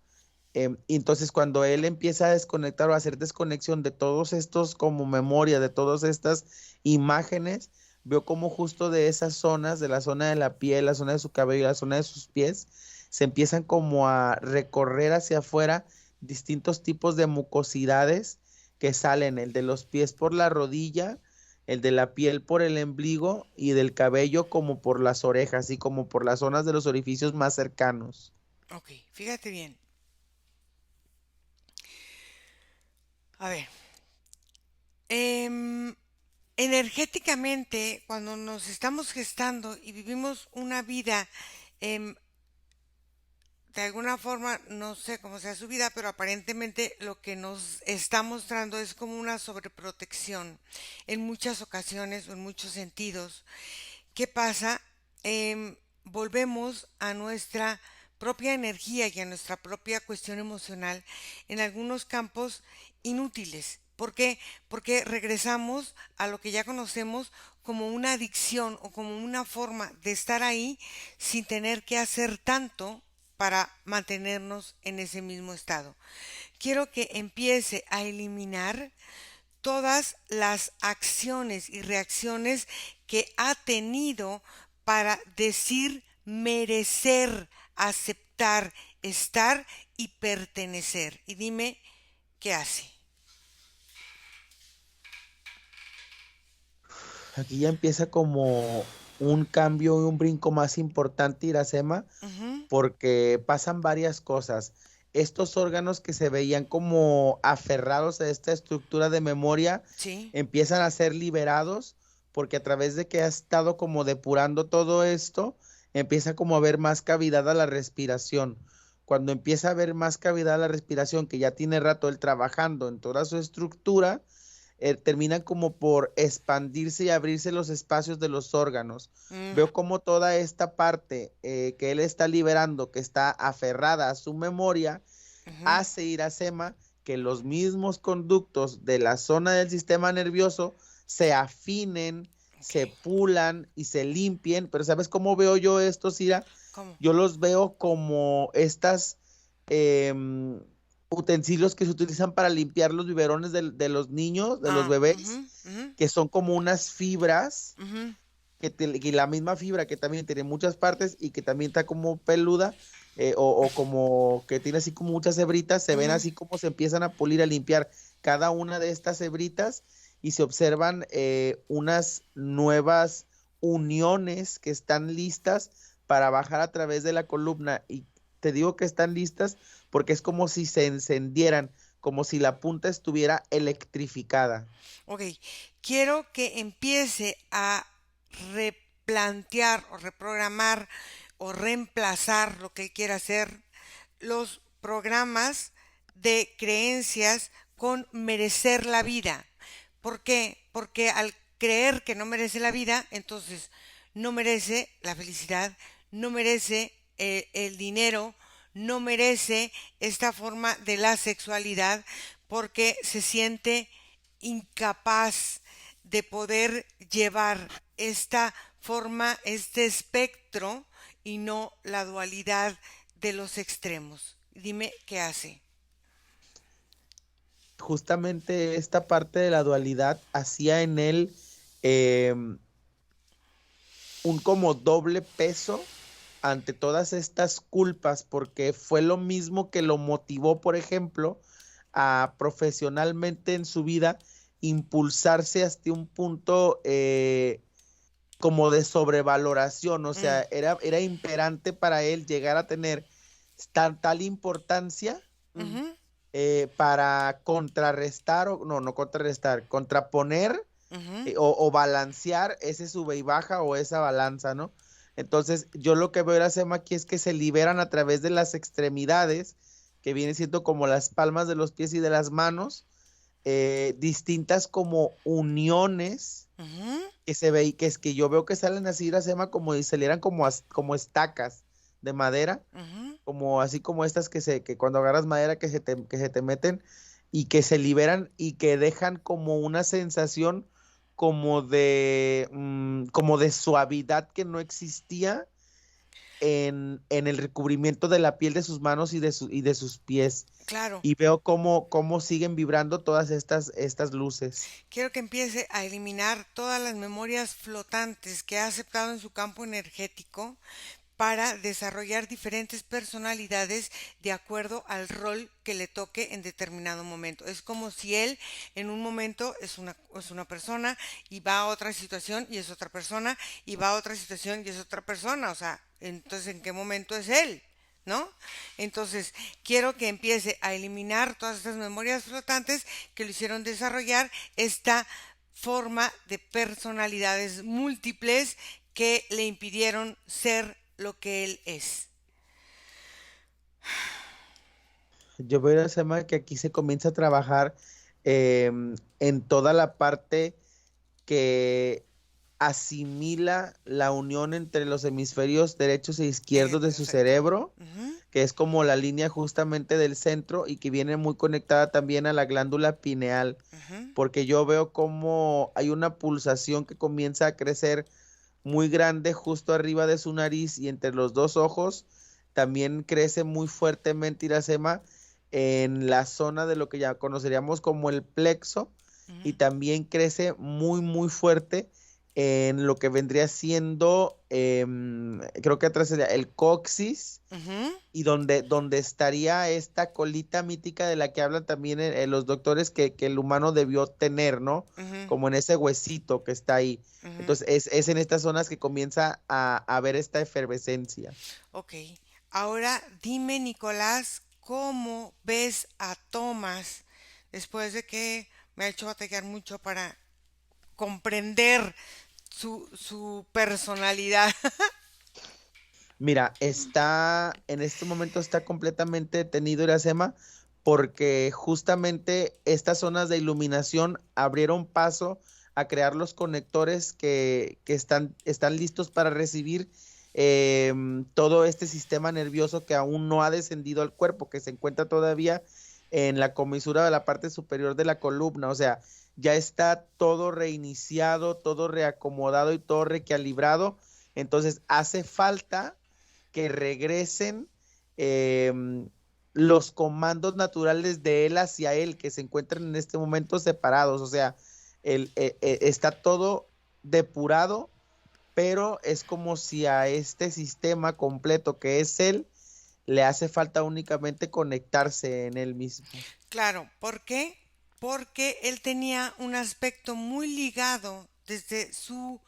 Y entonces cuando él empieza a desconectar o a hacer desconexión de todos estos como memoria, de todas estas imágenes, veo como justo de esas zonas, de la zona de la piel, la zona de su cabello, la zona de sus pies, se empiezan como a recorrer hacia afuera distintos tipos de mucosidades que salen, el de los pies por la rodilla, el de la piel por el ombligo y del cabello como por las orejas y como por las zonas de los orificios más cercanos. Ok, fíjate bien. A ver, em, energéticamente, cuando nos estamos gestando y vivimos una vida, em, de alguna forma, no sé cómo sea su vida, pero aparentemente lo que nos está mostrando es como una sobreprotección en muchas ocasiones o en muchos sentidos. ¿Qué pasa? Volvemos a nuestra propia energía y a nuestra propia cuestión emocional en algunos campos inútiles. ¿Por qué? Porque regresamos a lo que ya conocemos como una adicción o como una forma de estar ahí sin tener que hacer tanto para mantenernos en ese mismo estado. Quiero que empiece a eliminar todas las acciones y reacciones que ha tenido para decir merecer, aceptar, estar y pertenecer. Y dime, ¿qué hace? Aquí ya empieza como un cambio y un brinco más importante, Iracema, Ujú, porque pasan varias cosas. Estos órganos que se veían como aferrados a esta estructura de memoria sí. empiezan a ser liberados porque a través de que ha estado como depurando todo esto, empieza como a haber más cavidad a la respiración. Cuando empieza a haber más cavidad a la respiración, que ya tiene rato él trabajando en toda su estructura, terminan como por expandirse y abrirse los espacios de los órganos. Mm, Veo como toda esta parte que él está liberando, que está aferrada a su memoria, ujú, hace Iracema que los mismos conductos de la zona del sistema nervioso se afinen, ok. se pulan y se limpien. Pero ¿sabes cómo veo yo esto, Ira? ¿Cómo? Yo los veo como estas eh, utensilios que se utilizan para limpiar los biberones de los niños, de los Ah, bebés, ujú, ujú, que son como unas fibras, ujú, que la misma fibra que también tiene muchas partes y que también está como peluda, o como que tiene así como muchas hebritas, se ven ujú. así como se empiezan a pulir, a limpiar cada una de estas hebritas y se observan unas nuevas uniones que están listas para bajar a través de la columna. Y te digo que están listas porque es como si se encendieran, como si la punta estuviera electrificada. Ok, quiero que empiece a replantear o reprogramar o reemplazar lo que él quiera hacer, los programas de creencias con merecer la vida. ¿Por qué? Porque al creer que no merece la vida, entonces no merece la felicidad, no merece el dinero, no merece esta forma de la sexualidad, porque se siente incapaz de poder llevar esta forma, este espectro y no la dualidad de los extremos. Dime qué hace. Justamente esta parte de la dualidad hacía en él eh, un como doble peso ante todas estas culpas, porque fue lo mismo que lo motivó, por ejemplo, a profesionalmente en su vida impulsarse hasta un punto como de sobrevaloración. O Mm, sea, era imperante para él llegar a tener tal importancia ujú, para contrarrestar, o no, no contrarrestar, contraponer, ujú, o balancear ese sube y baja o esa balanza, ¿no? Entonces, yo lo que veo era, Sema, aquí es que se liberan a través de las extremidades, que viene siendo como las palmas de los pies y de las manos, distintas como uniones ujú, que se ve, que es que yo veo que salen así, Sema, como si salieran como, como estacas de madera, ujú. como así como estas que cuando agarras madera que se te meten y que se liberan y que dejan como una sensación como de suavidad que no existía en el recubrimiento de la piel de sus manos y de sus pies. Claro, Y veo cómo siguen vibrando todas estas luces. quiero que empiece a eliminar todas las memorias flotantes que ha aceptado en su campo energético para desarrollar diferentes personalidades de acuerdo al rol que le toque en determinado momento. Es como si él en un momento es una persona y va a otra situación y es otra persona y va a otra situación y es otra persona. O sea, entonces ¿en qué momento es él? ¿No? Entonces, quiero que empiece a eliminar todas estas memorias flotantes que lo hicieron desarrollar esta forma de personalidades múltiples que le impidieron ser lo que él es. Yo veo a Sema que aquí se comienza a trabajar en toda la parte que asimila la unión entre los hemisferios derechos e izquierdos de su Exacto. cerebro, Ujú, que es como la línea justamente del centro y que viene muy conectada también a la glándula pineal, ujú, porque yo veo como hay una pulsación que comienza a crecer muy grande justo arriba de su nariz y entre los dos ojos. También crece muy fuertemente Iracema en la zona de lo que ya conoceríamos como el plexo, y ujú. también crece muy, muy fuerte en lo que vendría siendo, creo que atrás sería el coxis, Ujú, y donde estaría esta colita mítica de la que hablan también los doctores que el humano debió tener, ¿no? ujú, Como en ese huesito que está ahí. ujú. Entonces es en estas zonas que comienza a haber esta efervescencia. Ok. Ahora dime, Nicolás, ¿cómo ves a Tomás después de que me ha hecho batallar mucho para comprender su personalidad? Mira, en este momento está completamente detenido Iracema porque justamente estas zonas de iluminación abrieron paso a crear los conectores que están listos para recibir todo este sistema nervioso que aún no ha descendido al cuerpo, que se encuentra todavía en la comisura de la parte superior de la columna. O sea, ya está todo reiniciado, todo reacomodado y todo recalibrado. Entonces hace falta que regresen eh, los comandos naturales de él hacia él, que se encuentran en este momento separados. O sea, está todo depurado, pero es como si a este sistema completo que es él, le hace falta únicamente conectarse en él mismo. Claro, ¿por qué? Porque él tenía un aspecto muy ligado desde su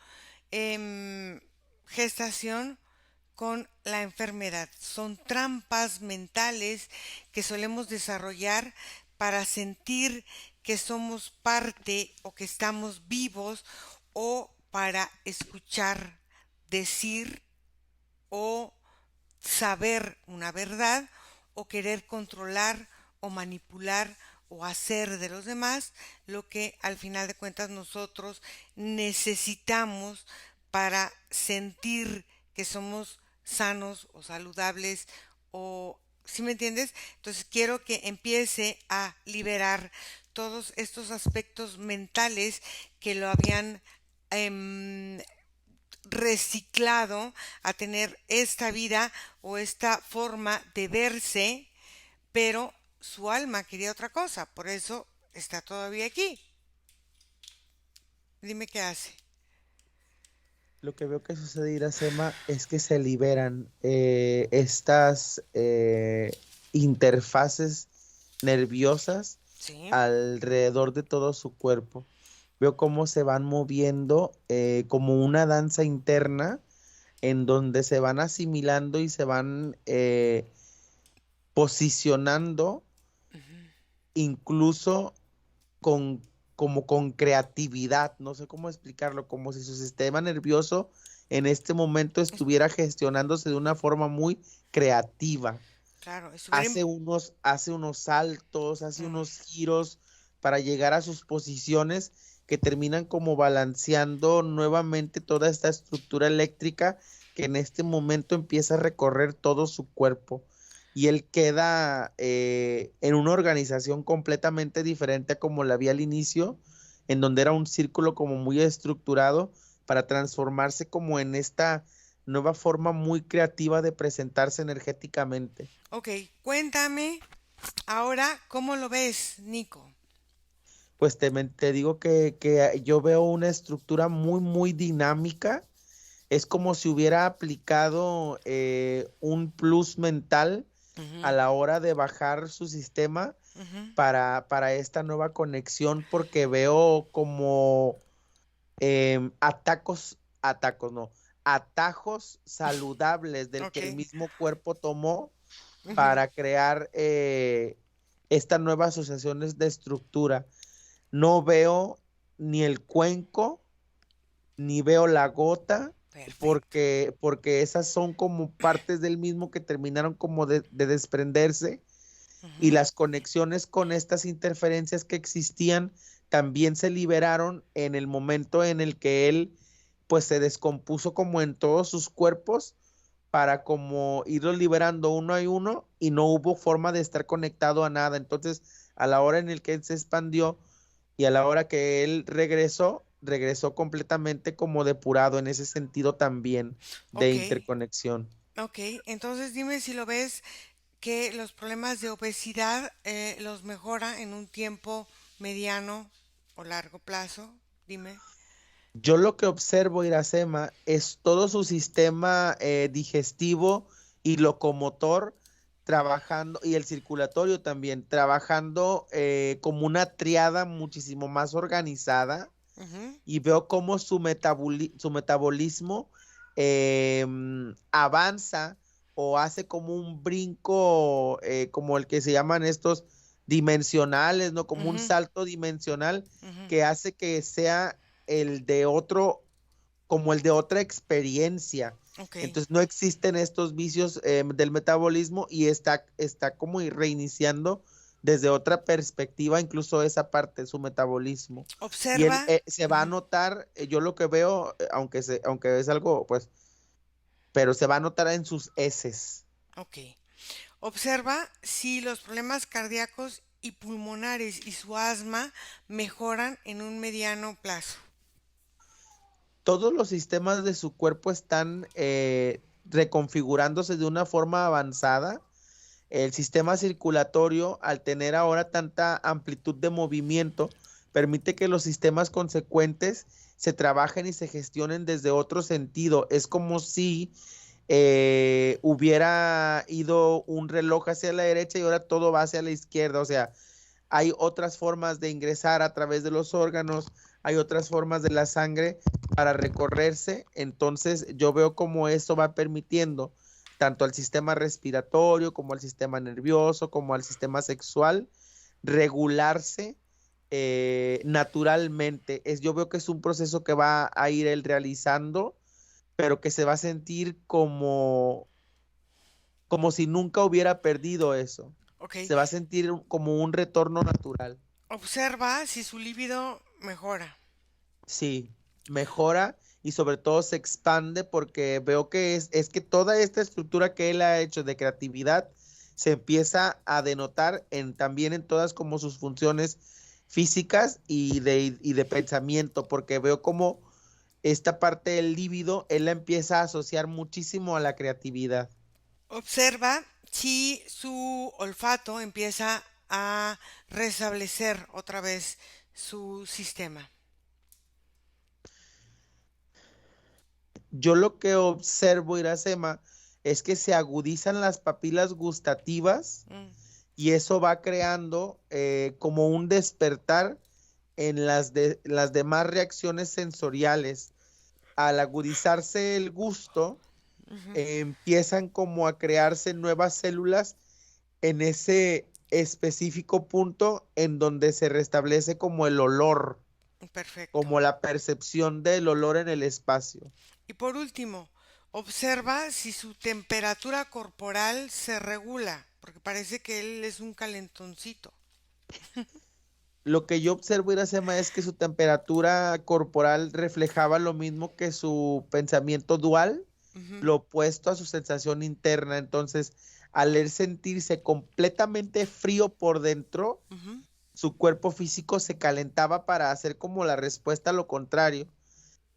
em, gestación con la enfermedad. Son trampas mentales que solemos desarrollar para sentir que somos parte o que estamos vivos o para escuchar, decir o saber una verdad o querer controlar o manipular o hacer de los demás lo que al final de cuentas nosotros necesitamos para sentir que somos sanos o saludables o ¿sí me entiendes? Entonces quiero que empiece a liberar todos estos aspectos mentales que lo habían eh, reciclado a tener esta vida o esta forma de verse, pero su alma quería otra cosa, por eso está todavía aquí. Dime qué hace. Lo que veo que sucede, Iracema, es que se liberan estas interfaces nerviosas Sí. alrededor de todo su cuerpo. Veo cómo se van moviendo como una danza interna en donde se van asimilando y se van posicionando incluso con, como con creatividad, no sé cómo explicarlo, como si su sistema nervioso en este momento estuviera gestionándose de una forma muy creativa. Claro, Hace unos saltos, hace unos giros para llegar a sus posiciones que terminan como balanceando nuevamente toda esta estructura eléctrica que en este momento empieza a recorrer todo su cuerpo y él queda en una organización completamente diferente a como la había al inicio, en donde era un círculo como muy estructurado para transformarse como en esta nueva forma muy creativa de presentarse energéticamente. ok, cuéntame ahora cómo lo ves, Nico. Pues te digo que yo veo una estructura muy, muy dinámica. Es como si hubiera aplicado un plus mental a Ujú, la hora de bajar su sistema ujú, para esta nueva conexión, porque veo como no, atajos saludables del que ok, el mismo cuerpo tomó ujú, para crear estas nuevas asociaciones de estructura. No veo ni el cuenco, ni veo la gota, perfecto. porque esas son como partes del mismo que terminaron como de desprenderse y Ujú, las conexiones con estas interferencias que existían también se liberaron en el momento en el que él pues se descompuso como en todos sus cuerpos para como irlo liberando uno a uno y no hubo forma de estar conectado a nada. Entonces, a la hora en el que él se expandió y a la hora que él regresó completamente como depurado en ese sentido también de ok, interconexión. ok, entonces dime si lo ves que los problemas de obesidad los mejora en un tiempo mediano o largo plazo. Dime. Yo lo que observo, Iracema, es todo su sistema digestivo y locomotor trabajando, y el circulatorio también, trabajando como una triada muchísimo más organizada, Ujú, y veo cómo su metabolismo avanza o hace como un brinco, como el que se llaman estos dimensionales, ¿no? Como un ujú, salto dimensional ujú. que hace que sea el de otro, como el de otra experiencia. Ok. Entonces no existen estos vicios del metabolismo y está como reiniciando desde otra perspectiva, incluso esa parte, su metabolismo. Y él Observa. se va a Ujú, notar, yo lo que veo, aunque es algo, pues, pero se va a notar en sus heces. ok. Observa si los problemas cardíacos y pulmonares y su asma mejoran en un mediano plazo. Todos los sistemas de su cuerpo están reconfigurándose de una forma avanzada. El sistema circulatorio, al tener ahora tanta amplitud de movimiento, permite que los sistemas consecuentes se trabajen y se gestionen desde otro sentido. Es como si hubiera ido un reloj hacia la derecha y ahora todo va hacia la izquierda. O sea, hay otras formas de ingresar a través de los órganos, hay otras formas de la sangre para recorrerse. Entonces yo veo cómo esto va permitiendo tanto al sistema respiratorio como al sistema nervioso, como al sistema sexual, regularse naturalmente. Yo veo que es un proceso que va a ir él realizando, pero que se va a sentir como si nunca hubiera perdido eso. Ok. Se va a sentir como un retorno natural. Observa si su líbido mejora. Sí, mejora y sobre todo se expande porque veo que es que toda esta estructura que él ha hecho de creatividad se empieza a denotar también en todas como sus funciones físicas y de pensamiento, porque veo como esta parte del líbido, él la empieza a asociar muchísimo a la creatividad. Observa si su olfato empieza a restablecer otra vez su sistema. Yo lo que observo, Iracema, es que se agudizan las papilas gustativas Mm, y eso va creando como un despertar en las demás reacciones sensoriales. Al agudizarse el gusto, ujú, empiezan como a crearse nuevas células en ese específico punto en donde se restablece como el olor, perfecto. como la percepción del olor en el espacio. Y por último, observa si su temperatura corporal se regula, porque parece que él es un calentoncito. Lo que yo observo, Iracema, es que su temperatura corporal reflejaba lo mismo que su pensamiento dual, Ujú, lo opuesto a su sensación interna. Entonces, al él sentirse completamente frío por dentro, ujú. su cuerpo físico se calentaba para hacer como la respuesta a lo contrario.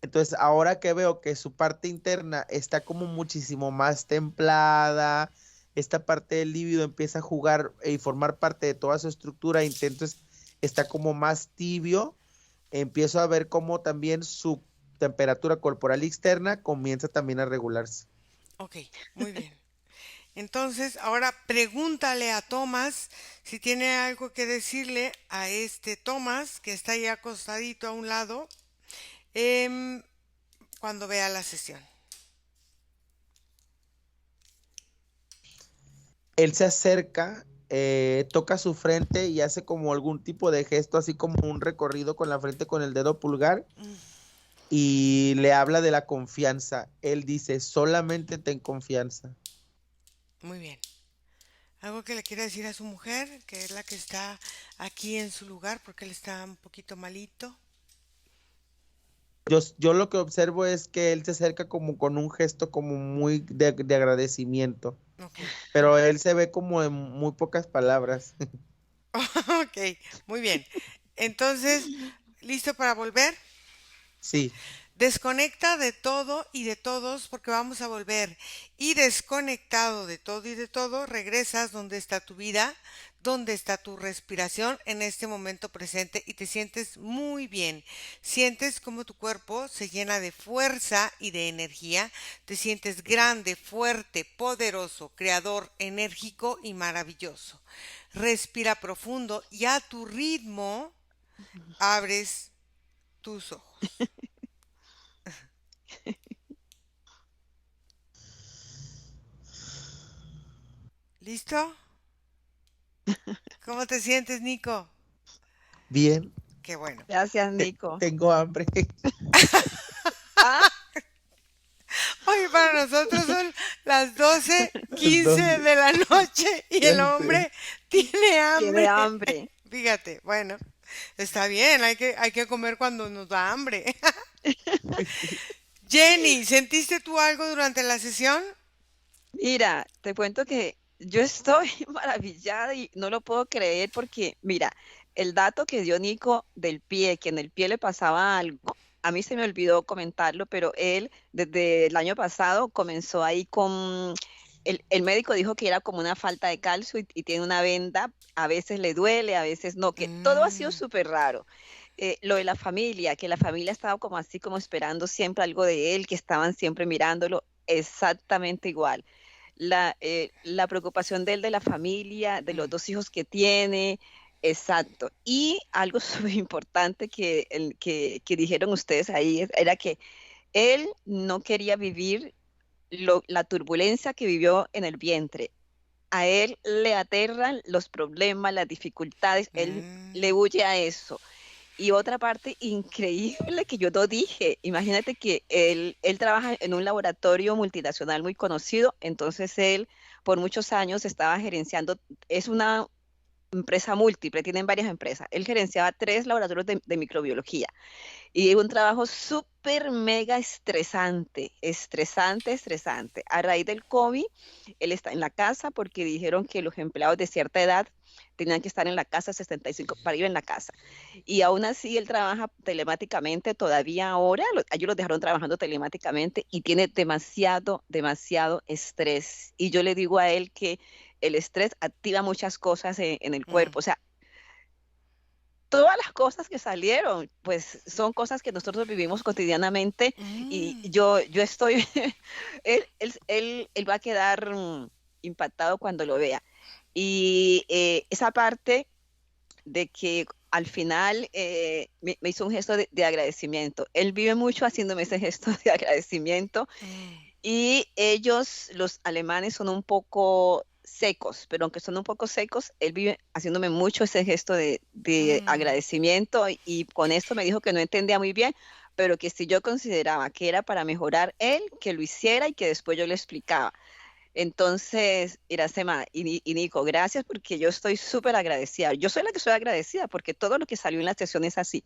Entonces, ahora que veo que su parte interna está como muchísimo más templada, esta parte del líbido empieza a jugar y formar parte de toda su estructura, entonces está como más tibio, empiezo a ver cómo también su temperatura corporal externa comienza también a regularse. Ok, muy bien. Entonces, ahora pregúntale a Tomás si tiene algo que decirle a este Tomás que está ahí acostadito a un lado em, cuando vea la sesión. Él se acerca, toca su frente y hace como algún tipo de gesto, así como un recorrido con la frente con el dedo pulgar Mm, y le habla de la confianza. Él dice, solamente ten confianza. muy bien. Algo que le quiera decir a su mujer, que es la que está aquí en su lugar porque él está un poquito malito. Yo lo que observo es que él se acerca como con un gesto como muy de agradecimiento, Ok, pero él se ve como en muy pocas palabras. ok, muy bien. Entonces, ¿listo para volver? Sí, Desconecta de todo y de todos porque vamos a volver. Y desconectado de todo y de todo, regresas donde está tu vida, donde está tu respiración en este momento presente y te sientes muy bien. Sientes como tu cuerpo se llena de fuerza y de energía. Te sientes grande, fuerte, poderoso, creador, enérgico y maravilloso. Respira profundo y a tu ritmo abres tus ojos. ¿Listo? ¿Cómo te sientes, Nico? Bien, Qué bueno. Gracias, Nico. tengo hambre. Ah, Hoy para nosotros son las 12:15 12, de la noche y ya el sé. hombre tiene tiene hambre. hambre. Fíjate, bueno, está bien, hay que comer cuando nos da hambre. Jenny, ¿sentiste tú algo durante la sesión? Mira, te cuento que yo estoy maravillada y no lo puedo creer porque, mira, el dato que dio Nico del pie, que en el pie le pasaba algo, a mí se me olvidó comentarlo, pero él desde el año pasado comenzó ahí con, el médico dijo que era como una falta de calcio y tiene una venda, a veces le duele, a veces no, que todo ha sido Mm, súper raro. Lo de la familia, que la familia estaba como así, como esperando siempre algo de él, que estaban siempre mirándolo, exactamente igual la preocupación de él, de la familia, de los mm, 2 hijos que tiene, exacto. Y algo súper importante que dijeron ustedes ahí era que él no quería vivir la turbulencia que vivió en el vientre. A él le aterran los problemas, las dificultades, él le mm, huye a eso. Y otra parte increíble que yo no dije, imagínate que él trabaja en un laboratorio multinacional muy conocido, entonces él por muchos años estaba gerenciando, es una empresa múltiple, tienen varias empresas, él gerenciaba 3 laboratorios de microbiología y es un trabajo súper mega estresante, estresante, estresante. A raíz del COVID, él está en la casa porque dijeron que los empleados de cierta edad tenían que estar en la casa 65 para ir en la casa. Y aún así él trabaja telemáticamente todavía ahora, ellos los dejaron trabajando telemáticamente y tiene demasiado, demasiado estrés. Y yo le digo a él que el estrés activa muchas cosas en el mm, cuerpo, o sea, todas las cosas que salieron, pues son cosas que nosotros vivimos cotidianamente y mm. yo estoy, él va a quedar impactado cuando lo vea. Y esa parte de que al final me hizo un gesto de agradecimiento. Él vive mucho haciéndome ese gesto de agradecimiento Mm, y ellos, los alemanes, son un poco secos, pero aunque son un poco secos, él vive haciéndome mucho ese gesto de mm. agradecimiento y con esto me dijo que no entendía muy bien, pero que si yo consideraba que era para mejorar él, que lo hiciera y que después yo le explicaba. Entonces, Iracema y Nico, gracias porque yo estoy súper agradecida. Yo soy la que soy agradecida porque todo lo que salió en la sesión es así.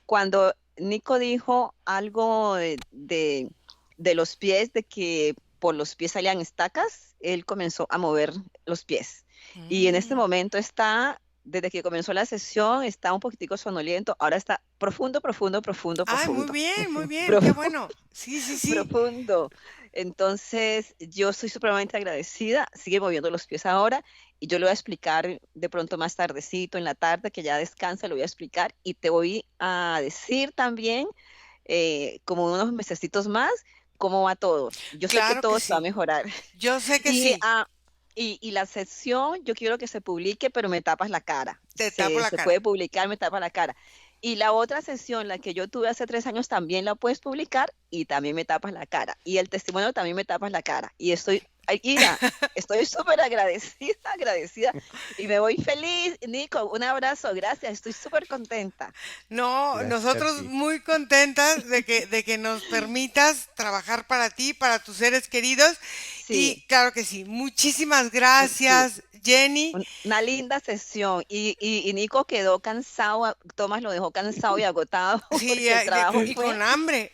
Cuando Nico dijo algo de los pies, de que por los pies salían estacas, él comenzó a mover los pies. Y en este Mm. momento está, desde que comenzó la sesión, está un poquitico sonoliento, ahora está profundo, profundo, profundo, Ay, profundo, muy bien, qué profundo, bueno. Sí, sí, sí. profundo. Entonces, yo soy supremamente agradecida, sigue moviendo los pies ahora y yo le voy a explicar de pronto más tardecito, en la tarde, que ya descansa, le voy a explicar y te voy a decir también, como unos mesecitos más, cómo va todo. Yo sé que Claro que todo se va a sí. mejorar. Yo sé que Y, sí. y la sesión, yo quiero que se publique, pero me tapas la cara. Te tapo la Se cara. puede publicar, me tapa la cara. Y la otra sesión, la que yo tuve hace 3 años, también la puedes publicar y también me tapas la cara. Y el testimonio también me tapas la cara. Y estoy, ay, Ira, estoy súper agradecida, agradecida. Y me voy feliz. Nico, un abrazo, gracias. Estoy súper contenta. No, Gracias a nosotros ti. muy contentas de que nos permitas trabajar para ti, para tus seres queridos. Y Sí, claro que sí. Muchísimas sí. gracias, Jenny. Una linda sesión y Nico quedó cansado, Tomás lo dejó cansado y agotado Sí, porque el trabajo y fue con hambre.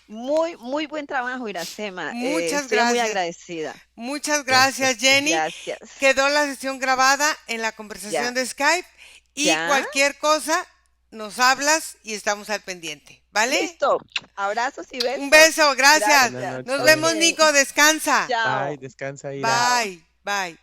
muy, muy buen trabajo, Iracema. Muchas Estoy muy gracias. agradecida. Muchas Gracias a gracias, ti. Jenny. Gracias. Quedó la sesión grabada en la conversación Ya, de Skype y ya, cualquier cosa nos hablas y estamos al pendiente. ¿vale? Listo. Abrazos y besos. Un beso, gracias. Buenas Gracias. noches. Nos vemos, Ok. Nico, descansa. Bye, Chao. descansa, Ira. Bye, bye.